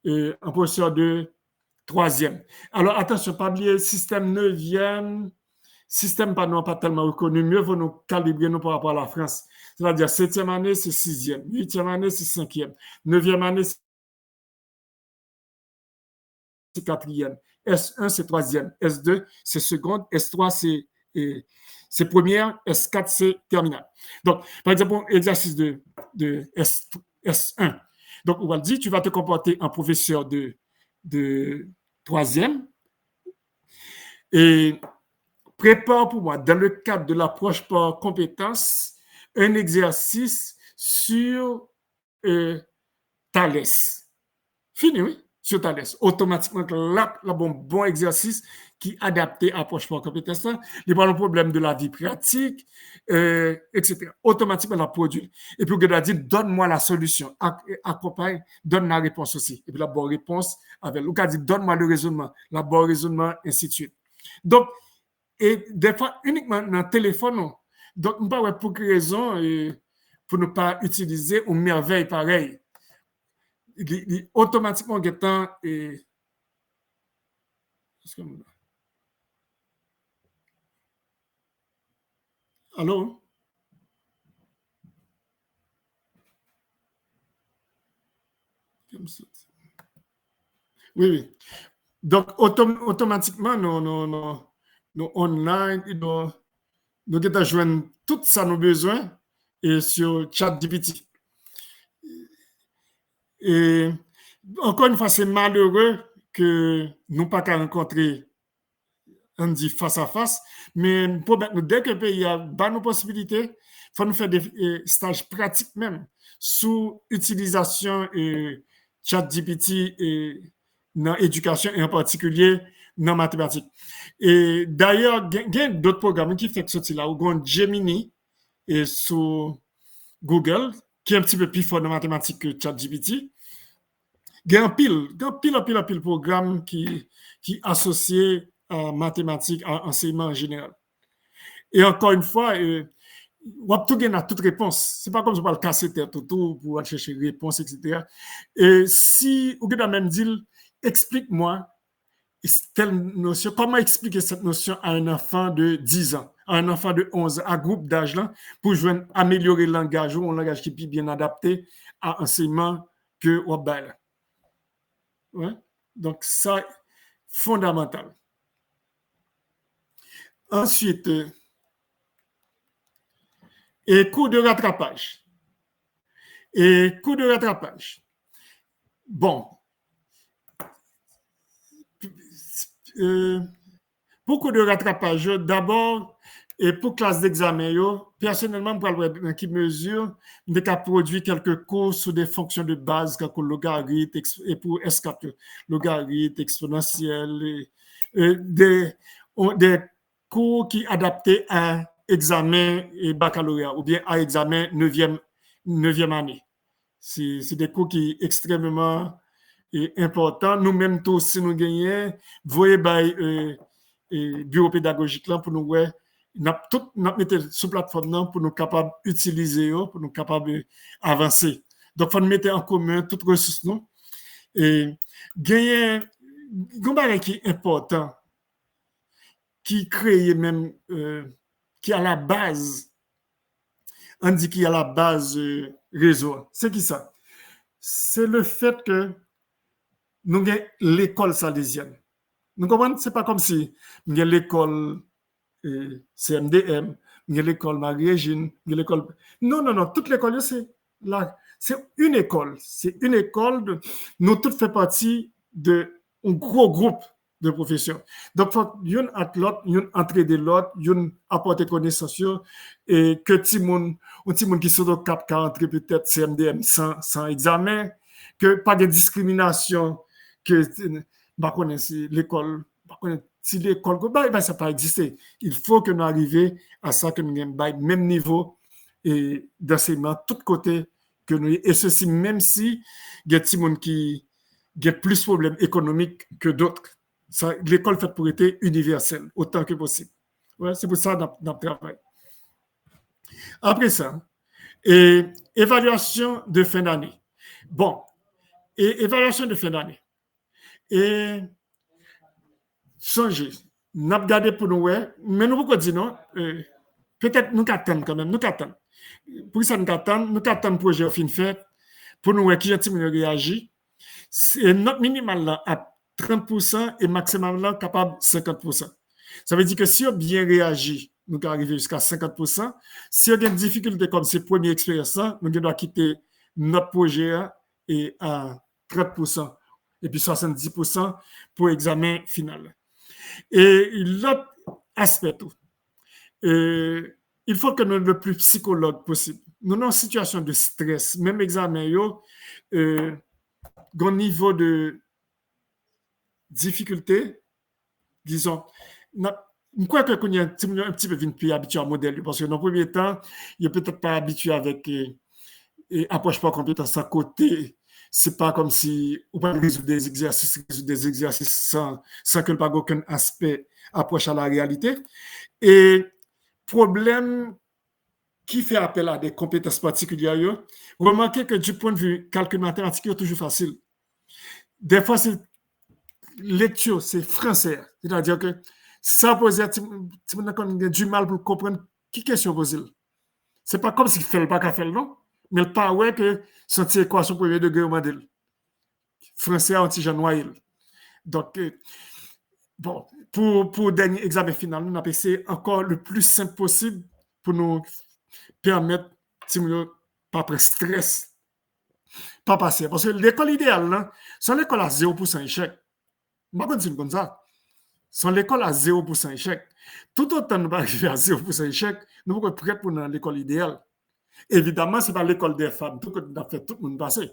Speaker 1: en professeur de troisième. Alors, attention, pas oublier système neuvième, système pas tellement reconnu. Mieux vaut nous calibrer nous par rapport à la France. C'est-à-dire, septième année, c'est sixième. Huitième année, c'est cinquième. Neuvième année, c'est quatrième. S1, c'est troisième. S2, c'est seconde. S3, c'est première, S4, c'est terminale. Donc, par exemple, exercice de S1. Donc, on va le dire, tu vas te comporter en professeur de troisième et prépare pour moi, dans le cadre de l'approche par compétence, un exercice sur Thalès. Fini, oui? Sur Thalès. Automatiquement, là, bon exercice qui est adapté à l'approche par compétence, il n'y a pas de problème de la vie pratique, etc. Automatiquement, la produit. Et puis, on a dit, donne-moi la solution. Accompagne, donne la réponse aussi. Et puis, la bonne réponse, avec on a dit, donne-moi le raisonnement, la bonne raisonnement, ainsi de suite. Donc, et des fois, uniquement dans le téléphone, non. Donc, on ne pas pour quelle raison, pour ne pas utiliser une merveille pareille. Automatiquement, Gaëtan et allô? Oui, oui. Donc, automatiquement, nous online, nous devons joindre tout ça, nos besoins, et sur ChatGPT. Et encore une fois, c'est malheureux que nous pas qu'à rencontrer on dit face à face, mais dès que le pays a nos possibilités, il faut nous faire des stages pratiques même sous utilisation ChatGPT dans l'éducation et en particulier dans la mathématiques. Et d'ailleurs, il y a d'autres programmes qui font sortir là, ou Gemini et sur Google, qui est un petit peu plus fort dans la mathématiques que ChatGPT. Il y a un pile programme qui associé à mathématiques, à enseignement en général. Et encore une fois, on a tout gagné à toute réponse. C'est pas comme si on va le casser tête autour pour aller chercher réponse, etc. Et si vous avez même dit, explique-moi telle notion, comment expliquer cette notion à un enfant de 10 ans, à un enfant de 11 ans, à groupe d'âge là, pour améliorer le langage ou un langage qui est bien adapté à l'enseignement que on a là. Ouais. Donc, ça, fondamental. Ensuite, Et cours de rattrapage. Bon. Pour cours de rattrapage, d'abord, et pour classe d'examen, personnellement, pour dans qui mesure, je vais produire quelques cours sur des fonctions de base, comme le logarithme, et pour S4, logarithme, exponentiel, des cours qui sont adaptés à examen et baccalauréat, ou bien à examen 9e année. C'est des cours qui sont extrêmement importants. Nous-mêmes, tous, si nous gagnons, voyez, bureau pédagogique là pour nous tout mettre sur plateforme pour nous capables d'utiliser pour nous capables d'avancer. Donc il faut nous mettre en commun toutes les ressources nous et gagner un bagage qui est important qui crée même qui à la base on dit qu'il y a la base réseau. C'est qui ça? C'est le fait que nous avons l'école salésienne. Nous comprenons, c'est pas comme si nous avons l'école CMDM, nous avons l'école Marie-Régine, nous avons l'école. Non, toute l'école, c'est là. C'est une école. Nous tous faisons partie d'un gros groupe de professeurs. Donc, il faut une entre l'autre, une entraider l'autre, une apporter connaissance, et que tout le monde qui sont cap 40 peut-être CMDM sans examen, que pas de discrimination, que si l'école, si l'école, ça n'a pas existé. Il faut que nous arrivions à ça, que nous ayons le même niveau d'enseignement, de tous côtés que nous. Et ceci, même si il y a des gens qui ont plus de problèmes économiques que d'autres. L'école fait pour être universelle, autant que possible. Ouais, c'est pour ça dans le travail. Après ça, évaluation de fin d'année. Bon, évaluation de fin d'année. Et songez, nous avons gardé pour nous, mais nous pouvons dire non, peut-être nous attendons quand même, nous attendons. Pour ça, nous attendons le projet au fin fait, pour nous qui ont réagi. C'est notre minimal là à 30% et maximal là capable 50%. Ça veut dire que si on bien réagi, nous allons arriver jusqu'à 50%. Si on a une difficulté comme ces premières expériences, nous devons quitter notre projet et à 30%. Et puis 70% pour examen final. Et l'autre aspect, il faut que nous soyons le plus psychologue possible. Nous sommes en situation de stress, même examen, grand niveau de difficulté, disons, je crois que nous sommes un petit peu plus habitués au modèle, parce que dans le premier temps, il n'est peut-être pas habitué avec approche par compétence à côté. C'est pas comme si on peut résoudre des exercices sans que le pas aucun aspect approche à la réalité. Et problème qui fait appel à des compétences particulières, remarquez que du point de vue calcul mathématique, c'est toujours facile. Des fois, c'est lecture, c'est français. C'est-à-dire que ça pose du mal pour comprendre qui question pose. C'est pas comme s'il fait le pas qu'à faire, non? Mais le pas ouais que c'est une équation premier degré au modèle. Français anti-janoïl. Donc, bon, pour dernier examen final, nous avons essayé encore le plus simple possible pour nous permettre de pas prendre stress, pas passer. Parce que l'école idéale, c'est l'école à 0% échec. Je ne sais pas si c'est comme ça. C'est l'école à 0% échec. Tout autant nous arriver à 0% échec, nous sommes prêts pour l'école idéale. Évidemment, ce n'est pas l'école des femmes, tout le monde passer.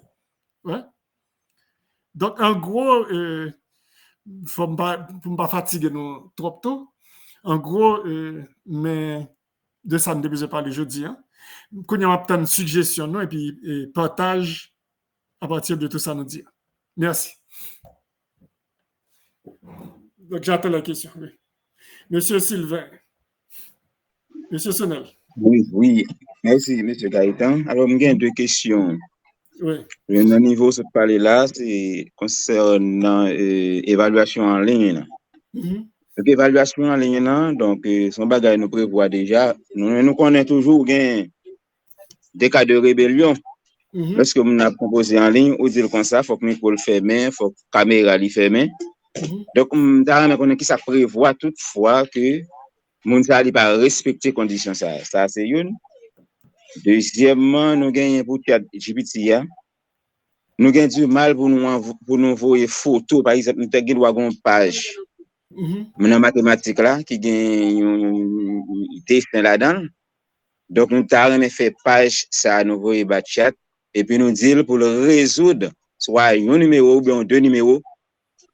Speaker 1: Ouais? Donc, en gros, pour ne pas fatiguer nous trop tôt, en gros, mais de ça, nous devons parler jeudi. Quand il y a une suggestion, et puis partage à partir de tout ça, nous dire. Merci. Donc, j'attends la question. Oui. Monsieur Sylvain. Monsieur Sonnel.
Speaker 4: Oui. Merci, M. Gaëtan. Alors, il y a deux questions.
Speaker 1: Oui.
Speaker 4: Le niveau de parler là, c'est concernant évaluation en ligne. Donc, évaluation en ligne, donc, son bagage nous prévoit déjà. Nous connaissons toujours des cas de rébellion. Lorsque on a proposé en ligne, on dit comme ça, il faut que le micro le ferme, il faut que la caméra le ferme. Donc, on a qui ça prévoit toutefois que mon ne pas respecter les conditions. Ça, c'est une. Deuxièmement, nous gagnons pour ChatGPT, nous avons du mal pour nous envoyer photos. Par exemple, nous avons une page dans mathématiques là, qui gagne un dessin là-dedans. Donc, nous avons fait page, ça nous envoyer par chat, et puis nous dire pour le résoudre, soit un numéro ou bien deux numéros.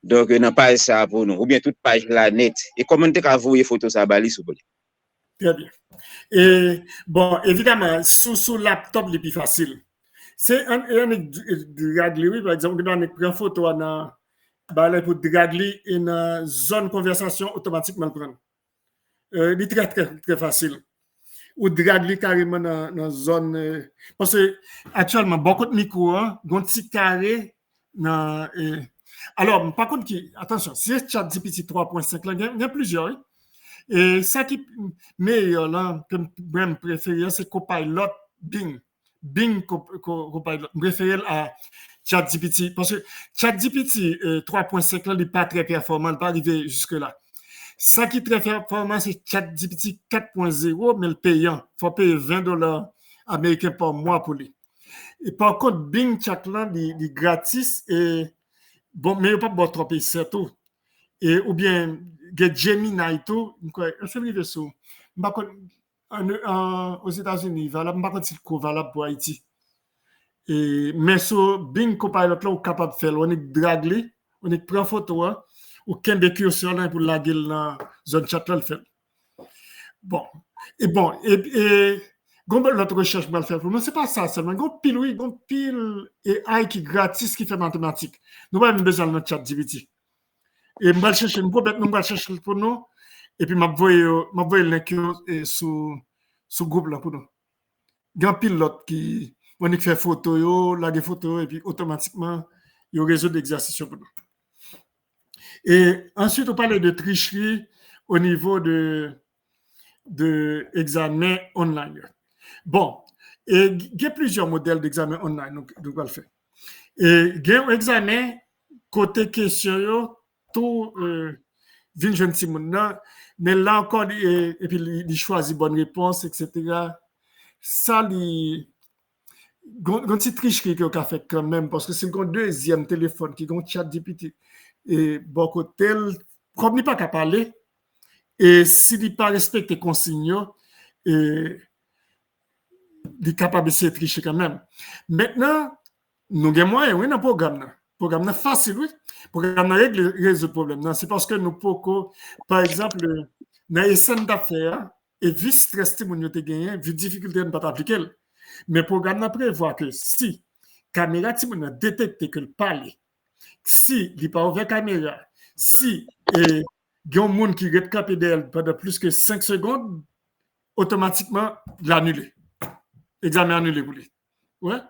Speaker 4: Donc, dans page ça pour nous, ou bien toute page là net. Et comment tu as envoyé photo ça bali sous
Speaker 1: Très bien. Et bon, évidemment, sous laptop, c'est plus facile. C'est un dragli, oui, par exemple, on a pris une photo dans pour dragli et dans zone conversation automatiquement prendre. C'est très, très, très facile. Ou dragli carrément dans zone. Parce que actuellement, beaucoup de micros, ont un petit carré dans. Alors, par contre, attention, si c'est ChatGPT 3.5, il y a plusieurs. Oui? Et ça qui est meilleur, là, que je préfère, c'est Copilot Bing. Bing Copilot. Je préfère à ChatGPT. Parce que ChatGPT 3.5, là, n'est pas très performant, il n'est pas arrivé jusque-là. Ça qui est très performant, c'est ChatGPT 4.0, mais le payant. Il faut payer $20 américains par mois pour lui. Et par contre, Bing Chat, là, il est gratis. Et bon, mais il n'y a pas trop payer, c'est tout. Et, ou bien, Gemini tout, je suis arrivé sur, aux États-Unis, valable, je ne sais pas si c'est valable pour Haïti. Mais sur Bing Copilot, là, on est capable de faire, on est dragué, on est pris en photo, ou qu'un des curseurs là pour la gueule dans la zone chat là, le fait. Bon, et l'autre recherche va le faire pour nous, c'est pas ça seulement, il y a pile AI qui est gratis, qui fait mathématiques. Nous n'avons pas besoin de notre chat GPT. Et je vais chercher pour nous. Et puis, je vais le lien sur le groupe là pour nous. Il y a un pilote qui fait photo, des photos, et puis automatiquement, il y a un réseau d'exercices pour nous. Et ensuite, on parle de tricherie au niveau de examen online. Bon, et il y a plusieurs modèles d'examen online, donc on va le faire. Et il y a un examen côté question, tout vient jeune Simon, mais là encore, et puis il choisit bonne réponse, etc. Ça, il une tricherie qu'il a fait quand même, parce que c'est le deuxième téléphone qui a un chat GPT. Et bon, tel, comme il n'est pas qu'à parler, et s'il n'est pas respecté les consignes, il est capable de se tricher quand même. Maintenant, nous avons moyen, oui, dans le programme. Le programme est facile, oui. Le programme règle le problème. C'est parce que nous pouvons, par exemple, dans les scènes d'affaires, et vu le stress que nous avons gagné, vu la difficulté de ne pas appliquer. Mais le programme prévoit que si la caméra a détecté que le parle, si il n'est pas ouvert la caméra, si il y a un monde qui est capé d'elle pendant plus que 5 secondes, automatiquement, l'annuler. Examen annulé pour lui. Ouais?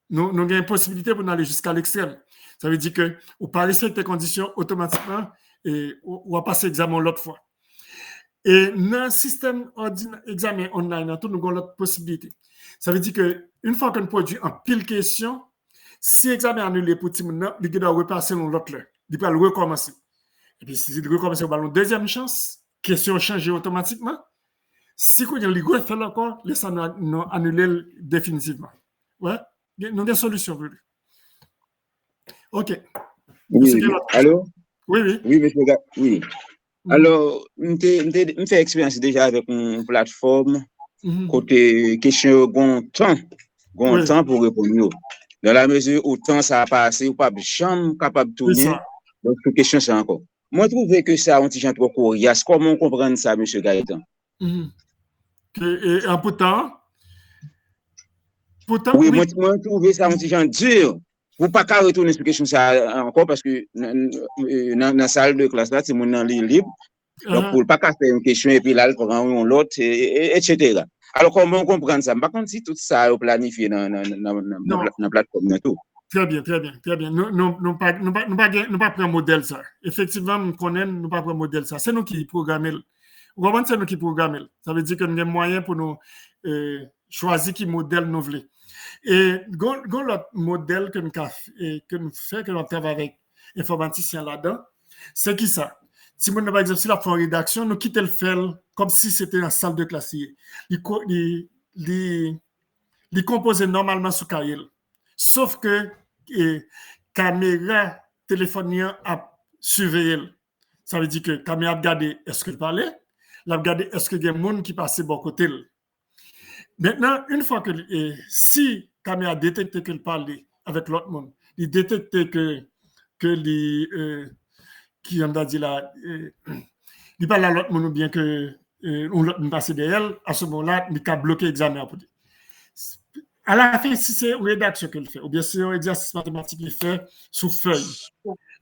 Speaker 1: Nous avons une possibilité pour aller jusqu'à l'extrême. Ça veut dire que vous pas respecter les conditions automatiquement et on va passer l'examen l'autre fois. Et dans le système examen online, nous avons l'autre possibilité. Ça veut dire qu'une fois qu'on produit un pile question, si l'examen est annulé pour tout le monde, il doit repasser dans l'autre. Il doit recommencer. Et puis, si il recommence, on va avoir une deuxième chance, question changée automatiquement. Si on a le fait encore, laisse nous annuler définitivement. Ouais? Nous avons des solutions pour lui. OK.
Speaker 4: Oui, allô?
Speaker 1: Oui, oui.
Speaker 4: Oui, monsieur. Oui. Alors, on fait expérience déjà avec une plateforme côté question temps pour répondre. Dans la mesure où temps ça a passé, ou pas jamais capable de tourner. Donc, la question c'est encore. Moi, je trouve que ça un petit peu trop coriace. Comment comprendre ça, monsieur Gaëtan?
Speaker 1: Et pourtant,
Speaker 4: oui, moi, je trouve ça un petit peu dur. Vous ne pouvez pas retourner sur question ça encore parce que dans la salle de classe, là, c'est mon livre libre. Donc, pour ne pas faire une question et puis là, il prend l'autre, etc. Alors, comment comprendre ça? Par contre, si tout ça est planifié dans la plateforme, tout.
Speaker 1: Très bien, très bien, très bien. Nous ne pas prendre un modèle ça. Effectivement, nous connaissons, nous pas prendre un modèle ça. C'est nous qui programmons. Vous comprenez, c'est nous qui programmons. Ça veut dire que nous avons moyen pour nous choisir qui modèle nous voulons. Et l'autre modèle que nous faisons, que nous travaillons avec informaticiens là-dedans, c'est qui ça? Si nous, par exemple, si la font rédaction, nous quittons le faire comme si c'était une salle de classe. Il il compose normalement sous cahier. Sauf que caméra téléphone a surveillé. Ça veut dire que caméra a regardé est-ce qu'il parlait, l'a regardé est-ce qu'il y a des gens qui passaient bon côté. Maintenant, une fois que si caméra détecte qu'il parlait avec l'autre monde, il détecte que qui on a dit là, il parle à l'autre monde ou bien que l'autre passe derrière, à ce moment-là, il a bloqué l'examen. À la fin, si c'est une rédaction qu'il fait, ou bien si c'est un exercice mathématique qu'il fait sous feuille,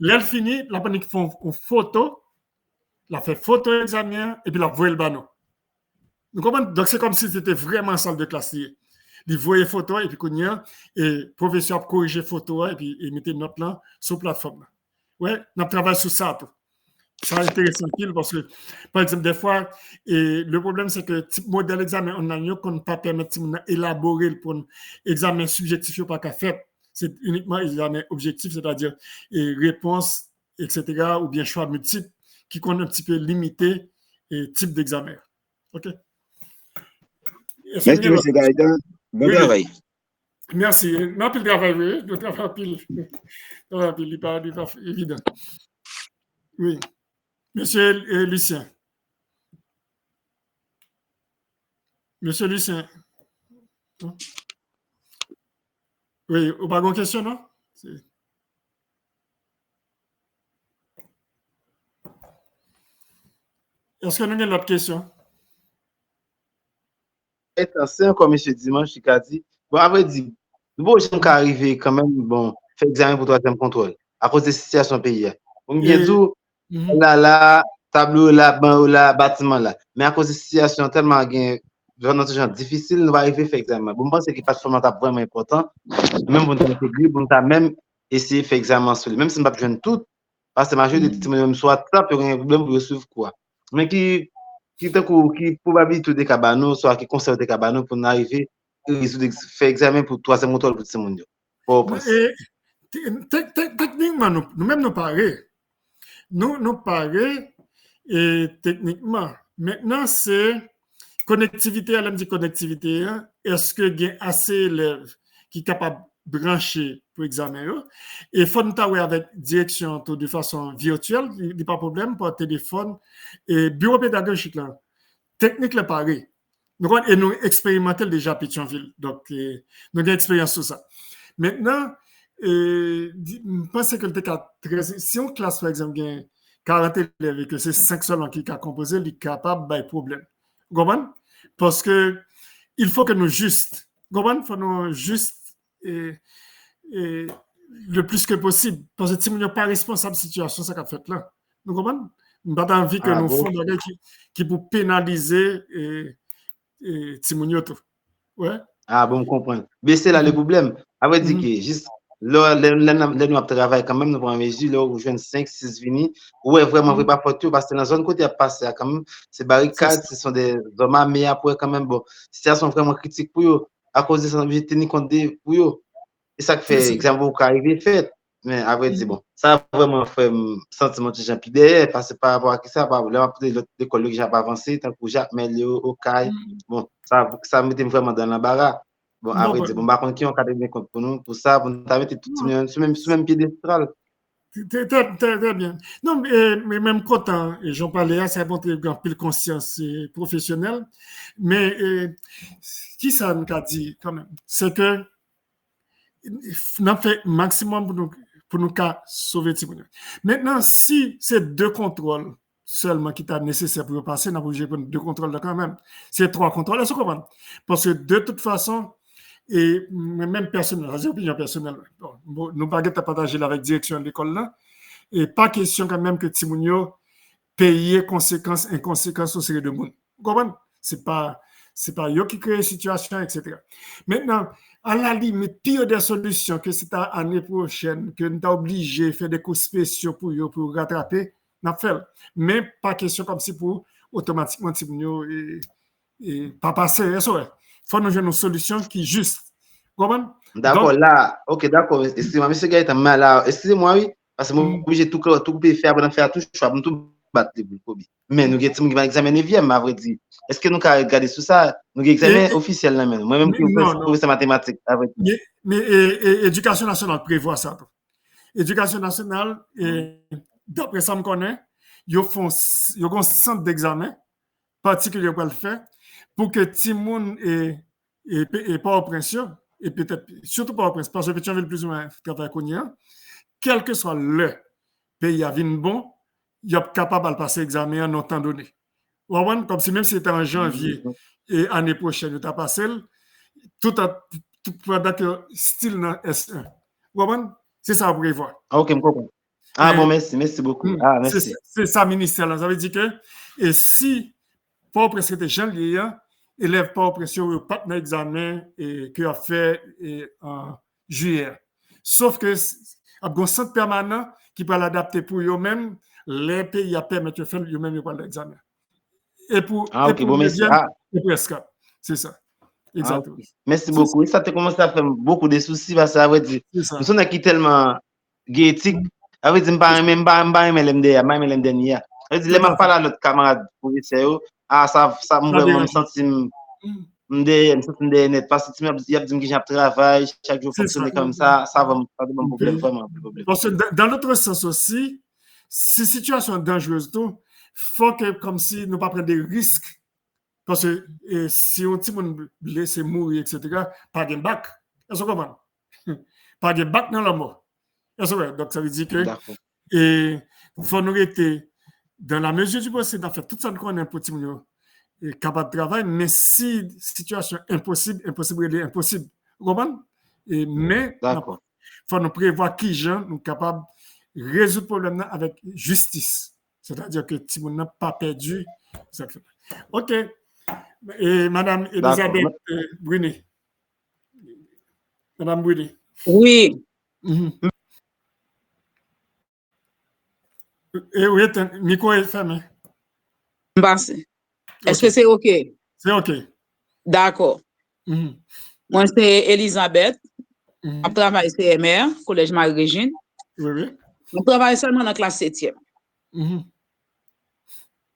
Speaker 1: là, il finit, la panique fait une photo, la fait photo examen, et puis la voit le banon. Donc, c'est comme si c'était vraiment en salle de classe. Il voyait photo, et puis le professeur a corrigé photo, et puis il mettait une note là sur la plateforme. Ouais, on travaille sur ça. Tout. C'est intéressant parce que, par exemple, des fois, le problème, c'est que type modèle examen, on ne peut pas permettre d'élaborer pour un examen subjectif pas qu'à faire. C'est uniquement examen objectif, c'est-à-dire réponse, etc., ou bien choix multiple, qui compte un petit peu limité et type d'examen. OK?
Speaker 4: Merci, M. Gaëtan. Bon travail.
Speaker 1: Merci. Non, puis le travail, oui. Le travail, il n'est pas évident. Oui. Monsieur Lucien. Monsieur Lucien. Oui, vous n'avez pas de question, non? Est-ce que nous avons d'autres questions?
Speaker 3: Attention, comme M. Dimanche qui a dit, bon, après dit, bon, je suis arrivé quand même, bon, faire examen pour troisième contrôle, à cause des situations pays. On vient tout, là, tableau là, ban là, bâtiment là. Mais à cause des situations tellement difficiles, nous va arriver à faire examen. Bon, je pense que le passeport est vraiment important. Même pour nous intégrer, pour nous même essayer de faire examen sur lui. Même si nous ne pouvons pas tout, parce que la majorité des petits soit ça, peut rien problème pour suivre quoi. Mais qui probabilité des cabanos, soit qui conserve des cabanos pour arriver à faire examen pour troisième contrôle pour tout le monde.
Speaker 1: Techniquement, nous-mêmes nous paraît. Nous paraît et techniquement. Maintenant, c'est connectivité, elle me dit connectivité. Hein? Est-ce que il y a assez d'élèves qui sont capables de brancher pour examiner? Et il faut nous avec direction de façon virtuelle, il n'y a pas de problème, par téléphone. Et bureau pédagogique, là, technique, là, pareil. Et nous expérimentons déjà à Pétionville. Donc, nous avons une expérience sur ça. Maintenant, je pense que si on classe, par exemple, 40 élèves et que c'est 5 seuls qui ont composé, ils sont capables de problème. Vous comprenez? Parce que il faut que nous juste, vous comprenez? Il faut nous juste le plus que possible. Parce que si nous n'avons pas responsable de la situation, ça qu'a fait là. Vous comprenez? Nous n'avons pas envie que nous fassions des choses qui pour pénaliser Timounio tout. Ouais?
Speaker 3: Ah bon, on comprend. Mais c'est là le problème. Après, dit que juste là, nous travaillons quand même, nous prenons mesure, là, où je viens 5-6 vini, ouais, vraiment, pas porter, parce que dans la zone côté à passer, quand même, ces barricades, ce sont des hommes armés, après, quand même, bon, situation vraiment critique pour eux, à cause de ça, je tenir compte pour eux. Et ça fait exemple qui arrive fait. Mais après, dit bon, ça a vraiment fait un sentiment de gens plus derrière, parce que par rapport à ça, par rapport à l'autre école qui n'a pas avancé, tant que Jacques Melio, Okaï, bon, ça mettait vraiment dans l'embarras. Bon, après, dit bon, par contre, qui ont cadré des comptes pour nous, pour ça, pour nous mettre tout sur même piédestal.
Speaker 1: Très bien. Non, mais même quand j'en parlais, ça a montré une pile conscience professionnelle. Mais qui ça nous a dit quand même? C'est que nous avons fait maximum pour nous sauver Timounio. Maintenant, si c'est 2 contrôles seulement qui est nécessaire pour passer, nous avons obligé de 2 contrôles là quand même. C'est 3 contrôles, est-ce que vous comprenez? Parce que de toute façon, et même personnel, c'est opinion personnelle, bon, nous ne pouvons pas partager avec la direction de l'école là, et pas question quand même que Timounio paye inconséquences au série de monde. Vous comprenez? C'est pas eux qui créent la situation, etc. Maintenant, à la limite, pire des solutions que c'est l'année prochaine, que nous sommes obligés de faire des cours spéciaux pour rattraper, nous fait. Mais pas question comme si pour automatiquement Timounio et pas passer. Il faut nous avoir une solution qui est juste.
Speaker 3: D'accord, là, ok, d'accord. Excusez-moi, M. Gaëtan, là, excusez-moi, oui, parce que moi, j'ai tout faire pour faire tout choix. battre pour Kobe. Mais nous avons qui va examiner 9e, à vrai dire. Est-ce que nous avons regardé sur ça? Nous avons examen officiel là même. Moi-même qui suis professeur mathématique, à vrai dire.
Speaker 1: Mais Éducation nationale prévoit ça. Éducation nationale, d'après ça me connaît, ils ont un centre d'examen particulier pour le faire pour que Timoun et Port-au-Prince, et peut-être surtout Port-au-Prince, parce que Pétionville plus ou moins travaille qu'on quel que soit le pays à vin bon, il est capable de passer l'examen en temps donné. Comme si même si c'était en janvier et l'année prochaine, tu as passé, tout pendant que style dans S1. C'est ça à prévoir.
Speaker 3: Ok, je comprends. Ah bon, merci beaucoup. Ah, merci.
Speaker 1: C'est ça, ministère. Là. Ça veut dire que et si Port-au-Prince était janvier, élève Port-au-Prince n'a pas d'examen qu'il a fait en juillet. Sauf que il y a un centre permanent qui peut l'adapter pour eux-mêmes, les pays à permettre de faire eux-mêmes l'examen. Et pour
Speaker 3: merci.
Speaker 1: Et pour ESCAP. C'est ça. Exactement.
Speaker 3: Okay. Merci beaucoup. Ça te commence à faire beaucoup de soucis parce que ça veut dire nous sommes qui tellement géétique. Ça veut dire même pas MDA, même MDA. Ça veut dire les pas là notre camarade professeur. Ça me senti net parce que il y a dit que j'ai travail chaque jour fonctionner comme ça va me faire un problème vraiment.
Speaker 1: Parce que dans l'autre sens aussi, si situation est dangereuse tout, faut que comme si nous pas prendre des risques. Parce que si on dit qu'on laisse mourir, etc., pas de bac. Est-ce que vous comprenez? Pas de bac dans la mort. Est-ce que donc ça veut dire que il faut nous rester dans la mesure du possible, en fait, tout ça nous connaît pour être capable de travailler, mais si situation impossible, impossible. Vous comprenez? Mais il faut nous prévoir qui gens nous capables de résoudre le problème avec justice. C'est-à-dire que si on n'a pas perdu, ça fait. OK. Et Madame Elisabeth Brunet. Madame Brunet.
Speaker 5: Oui.
Speaker 1: Et oui, le micro est fermé.
Speaker 5: Est-ce que c'est OK?
Speaker 1: C'est OK.
Speaker 5: D'accord. Moi, c'est Elisabeth. Je travaille CMR, Collège Marie-Régine.
Speaker 1: Oui.
Speaker 5: Je travaille seulement dans la classe 7e.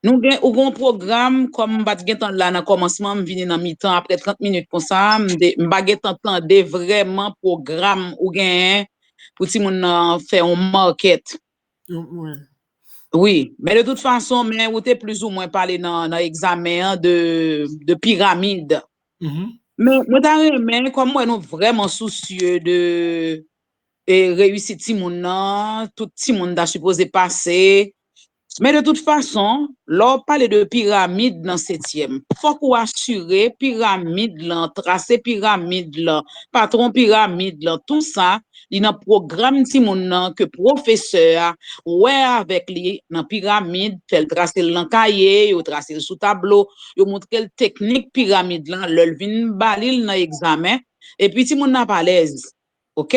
Speaker 5: Nous avons un programme comme je là dans commencement, je viens dans mi-temps après 30 minutes comme ça, je entendre vraiment programme ou gain pour ti moun faire un market. Oui, mais de toute façon, mais vous êtes plus ou moins parlé dans l'examen de pyramide. Mais moi comme moi nous vraiment soucieux de réussir ti moun nan, tout ti moun da supposé passer. Mais de toute façon, l'on parle de pyramide dans 7e. Faut qu'on assure pyramide là, tracer pyramide là, patron pyramide là, tout ça, il y a un programme ti moun nan que professeur ouais avec lui dans pyramide, fait le tracer dans cahier, yo tracer sous tableau, yo montre quelle technique pyramide là, le vinn balil dans examen et puis ti moun n'a pas l'aise. OK?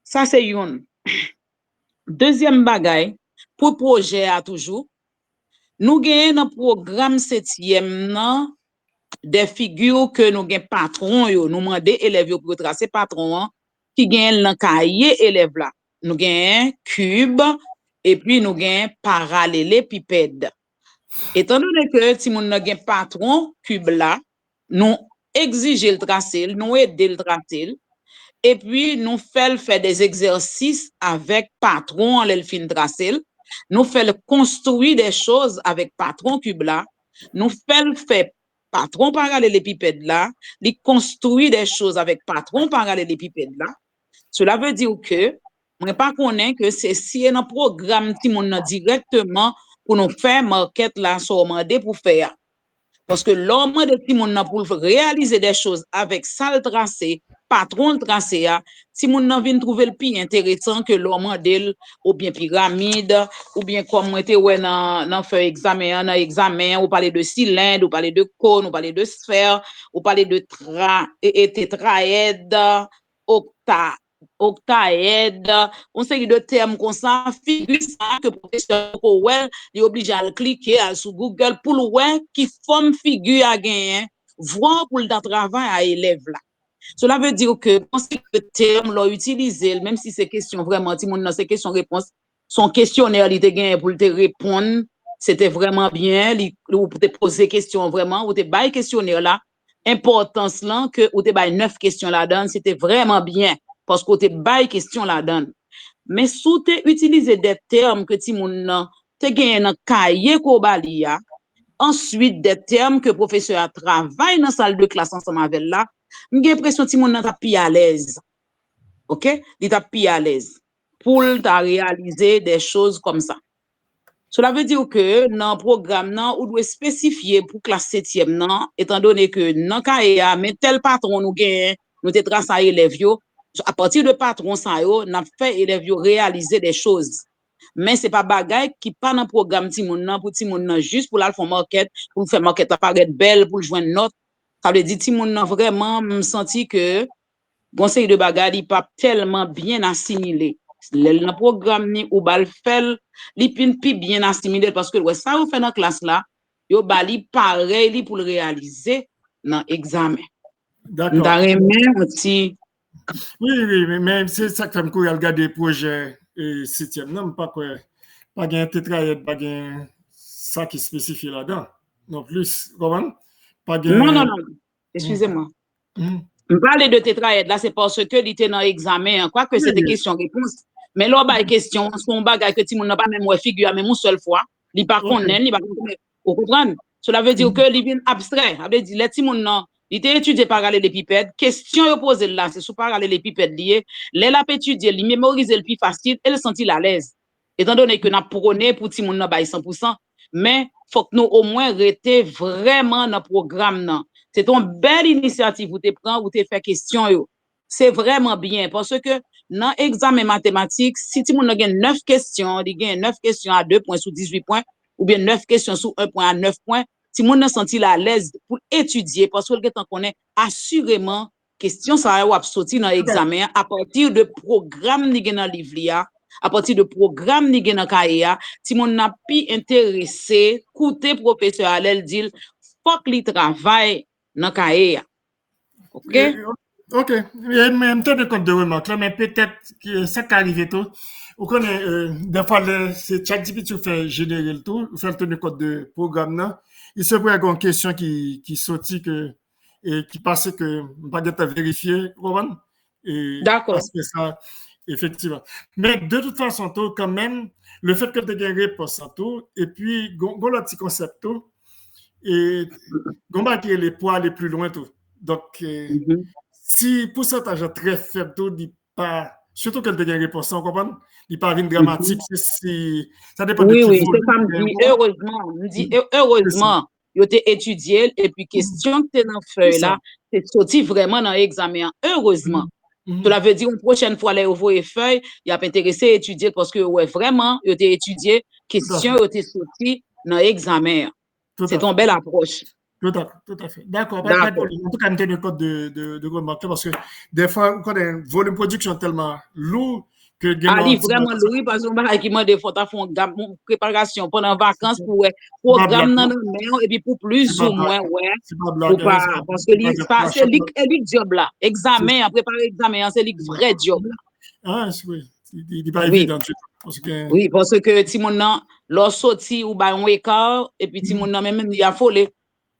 Speaker 5: Ça c'est une. Deuxième bagaille pour projet à toujours, nous gagnons dans programme 7e des figures que nous gagnons patron yo, nous demandons élèves pour tracer patron qui gagnent dans cahier élèves là. Nous gagnons cube et puis nous gagnons parallélépipède. Étant donné que si nous gagnons patron cube là, nous exigeons le tracer, nous aider le tracer. Et puis, nous faisons faire des exercices avec patron en l'elfine tracé. Nous faisons construire des choses avec patron cube là. Nous faisons faire patron parallélépipède là. Nous construire des choses avec patron parallélépipède là. Cela veut dire que, on n'est pas connaît que c'est si un programme qui nous directement pour nous faire market là, sur demander pour faire. Parce que l'homme de Timon pour réaliser des choses avec ça le tracé, patron le tracé, si mon nan vient trouver le plus intéressant que l'homme modèle ou bien pyramide ou bien comme était ouais dans faire examen ou parler de cylindre ou parler de cône ou parler de sphère ou parler de tétraède, octaède, on sait de termes comme ça, figure ça que professeur Powell est obligé à cliquer sur Google pour le voir qui forme figure à gagner, voir pour le travail à élève là. Cela veut dire que le terme l'ont utilisé, même si c'est question vraiment, si mon ces questions réponses, son questionnaire il te gagne pour te répondre c'était vraiment bien, vous pouvez poser questions vraiment, vous avez questionnaire là, importance là, que vous avez 9 questions là-dedans, c'était vraiment bien, parce que vous avez questions là-dedans. Mais si vous utilisez des termes que tu as gagné dans le cahier qu'on bali, ensuite des termes que le professeur travaille dans la salle de classe ensemble avec là, j'ai l'impression que tu n'es plus à l'aise. OK? Il est plus à l'aise pour réaliser des choses comme ça. Cela veut dire que dans le programme, on doit spécifier pour classe 7e, étant donné que dans le cas, mais tel patron nous gagne, nous te trace à élèves, à partir de patron, ça, nous avons fait élèves réaliser des choses. Mais ce n'est pas bagaille qui pas dans le programme pour Timoun juste pour la faire market, pour faire market apparaître belle, pour joindre note. Ça veut dire Timoun vraiment me senti que conseil de bagaille n'est pas tellement bien assimilé. Le programme ni ou bal fait li pin pi bien assimilé parce que ça vous fait dans classe là yo bali pareil pour le réaliser dans examen.
Speaker 1: D'accord. Oui, mais c'est ça que me regarder projet 7e non pas quoi pas gain tétraède pas gain ça qui spécifié là-dedans. Non plus, comment? Pas gain.
Speaker 5: Non. Excusez-moi. Je parle de tétraède là, c'est parce que il était dans l'examen, quoi que c'était question-réponse. Mais là, il y a question, son bagage que tu n'as pas même figure, même une seule fois. Il pas connaît, il pas connaît. Vous comprenez? Cela veut dire que il vient abstrait. Ça veut dire, les petits gens, il était étudié par les pipettes. Question posée là, c'est sur par les pipettes liées. Les l'a étudié, il mémorise le plus facile, et le sentit à l'aise. Étant donné que nous prenons pour petit monde 100%, mais faut que nous au moins restions vraiment dans le programme. C'est une belle initiative où tu prends, où tu fais question. C'est vraiment bien parce que dans l'examen mathématique, si tu as 9 questions, il y a 9 questions à 2 points sur 18 points, ou bien 9 questions sur 1 point à 9 points, si tu as senti à l'aise pour étudier, parce que tu connais assurément question ça va sortir dans l'examen à partir de programme qui dans le livre, à partir de programme qui dans le cahier, si on n'a pas intéressé, écouter professeur à l'aile dit, faut qu'il travaille dans le cahier. OK?
Speaker 1: OK. Même temps de compte de remarque, mais peut-être que ça qui arrive tout. Vous connaissez, des fois, c'est ChatGPT qui fait générer le tout, fait tenir compte de programme là. Il se pourrait une question qui sortit et qui passait que pas d'être vérifié, Roman.
Speaker 5: D'accord.
Speaker 1: Parce que ça, effectivement. Mais de toute façon, tout, quand même, le fait que tu aies une réponse à tout, et puis, on a un petit concept tout, et on va les poids aller plus loin tout. Donc, si pourcentage très faible, tout dit pas, surtout qu'elle te gagne réponse, on comprend? Il pas une dramatique, ça dépend de qui.
Speaker 5: Oui, c'est ça me dit, heureusement, il a étudié, et puis question que tu es dans la feuille là, c'est sorti vraiment dans l'examen, heureusement. Cela veut dire, une prochaine fois, les ouvriers feuilles, il a intéressé à étudier parce que, ouais, vraiment, il a étudié, question, il a sorti dans l'examen. C'est une belle approche.
Speaker 1: Tout à fait. D'accord. En tout cas, je me compte de remarquer parce que des fois, quand un volume de production tellement lourd que.
Speaker 5: Ali, vraiment lourd parce que qui m'a des fois font une préparation pendant vacances pour programme dans le et puis pour plus ou moins, ouais.
Speaker 1: C'est pas blague.
Speaker 5: Parce que c'est le job là. Examen, préparer examen, c'est le vrai job là.
Speaker 1: Ah, oui. Il n'est pas évident.
Speaker 5: Oui, parce que si mon nom, l'on sorti ou un écart, et puis si mon nom même il a folé.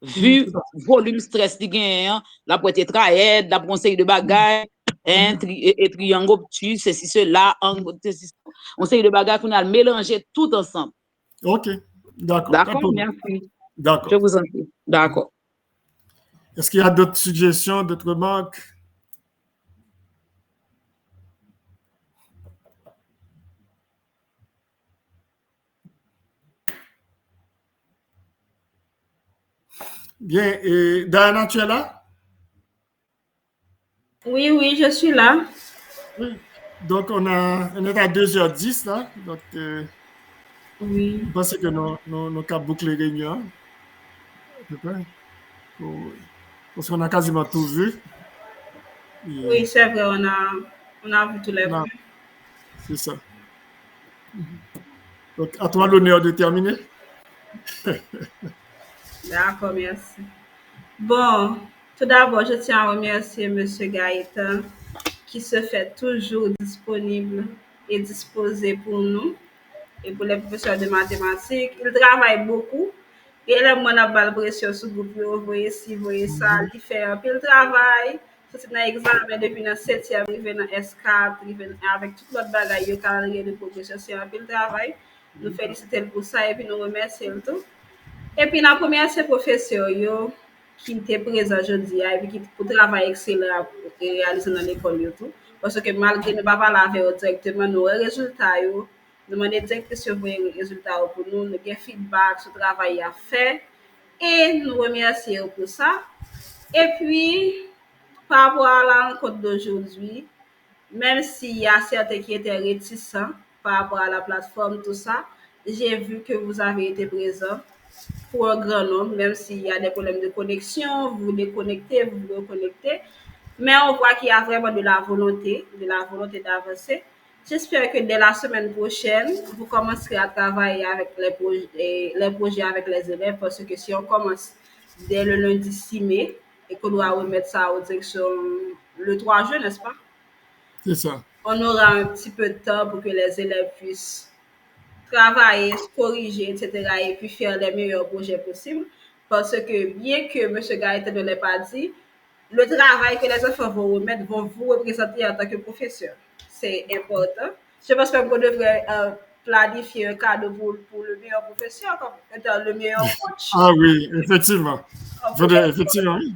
Speaker 5: Vu volume stress qui gagne, la pour être trahed, la conseil de bagaille, et triangle obtus, ceci, cela, conseil de bagaille qu'on a mélangé tout ensemble.
Speaker 1: OK, d'accord.
Speaker 5: D'accord, merci.
Speaker 1: D'accord.
Speaker 5: Je vous en prie. D'accord.
Speaker 1: Est-ce qu'il y a d'autres suggestions, d'autres remarques? Bien, et Diana, tu es là?
Speaker 2: Oui, je suis là.
Speaker 1: Oui. Donc, on est à 2h10 là. Donc,
Speaker 2: oui.
Speaker 1: Je pense que nous avons bouclé les réunions. Parce qu'on a quasiment tout vu.
Speaker 2: Oui, c'est vrai, on a vu tous les points.
Speaker 1: C'est ça. Donc, à toi l'honneur de terminer.
Speaker 2: D'accord, merci. Bon, tout d'abord, je tiens à remercier M. Gaëtan qui se fait toujours disponible et disposé pour nous. et pour les professeurs de mathématiques. Ils travaillent beaucoup. Et là, moi, on a pas de pression sur le groupe, vous voyez ci, vous voyez ça, il fait un peu le travail. C'est un examen depuis le 7e, arrivé dans S4, avec tout notre bagage, le calendrier de progression, c'est un peu le travail. Nous félicitons pour ça et puis nous remercions tout. Et puis, la première, c'est professeur qui était présent aujourd'hui et puis qui pour travail excellent réalisé dans l'école et tout. Parce que malgré ne pas parler avec eux directement, nos résultats, nous demandons directement sur les résultats pour nous, nous avons feedback sur le travail à faire et nous remercions pour ça. Et puis, par rapport à la rencontre d'aujourd'hui, même s'il y a certains qui étaient réticents par rapport à la plateforme, tout ça, j'ai vu que vous avez été présents pour un grand nombre, même s'il y a des problèmes de connexion, vous vous déconnectez, vous vous reconnectez. Mais on voit qu'il y a vraiment de la volonté d'avancer. J'espère que dès la semaine prochaine, vous commencerez à travailler avec les projets avec les élèves, parce que si on commence dès le lundi 6 mai et qu'on doit remettre ça aux directions le 3 juin, n'est-ce pas?
Speaker 1: C'est ça.
Speaker 2: On aura un petit peu de temps pour que les élèves puissent travailler, se corriger, etc. et puis faire les meilleurs projets possibles. Parce que bien que M. Gaëtan ne l'ait pas dit, le travail que les enfants vont remettre vont vous représenter en tant que professeur. C'est important. Je pense qu'on devrait planifier un cadeau pour le meilleur professeur, comme étant le meilleur coach.
Speaker 1: Ah oui, effectivement. Effectivement, oui.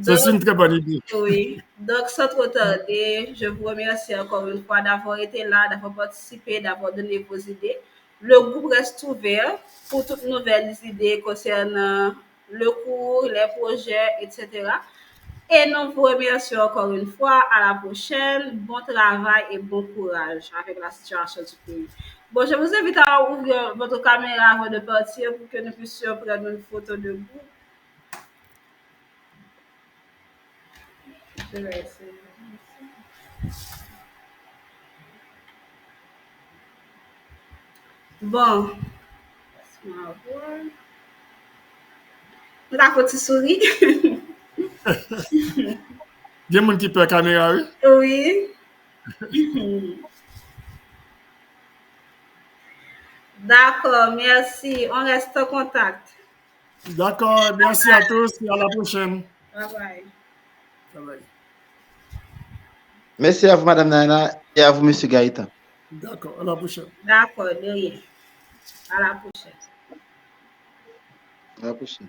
Speaker 1: C'est une très bonne idée.
Speaker 2: Oui. Donc, sans trop tarder, je vous remercie encore une fois d'avoir été là, d'avoir participé, d'avoir donné vos idées. Le groupe reste ouvert pour toutes nouvelles idées concernant le cours, les projets, etc. Et nous vous remercions encore une fois. À la prochaine. Bon travail et bon courage avec la situation du pays. Bon, je vous invite à ouvrir votre caméra avant de partir pour que nous puissions prendre une photo de vous. Je vais essayer. Bon. Laisse-moi voir. La petite souris.
Speaker 1: Il y a un qui peut la caméra, oui?
Speaker 2: Oui. D'accord, merci. On reste en contact.
Speaker 1: D'accord, merci à tous et à la prochaine.
Speaker 2: Bye bye.
Speaker 1: Bye bye.
Speaker 3: Merci à vous, Madame Nana, et à vous, Monsieur Gaëtan.
Speaker 1: D'accord, à la prochaine.
Speaker 2: D'accord, de rien. À la prochaine.
Speaker 3: À la prochaine.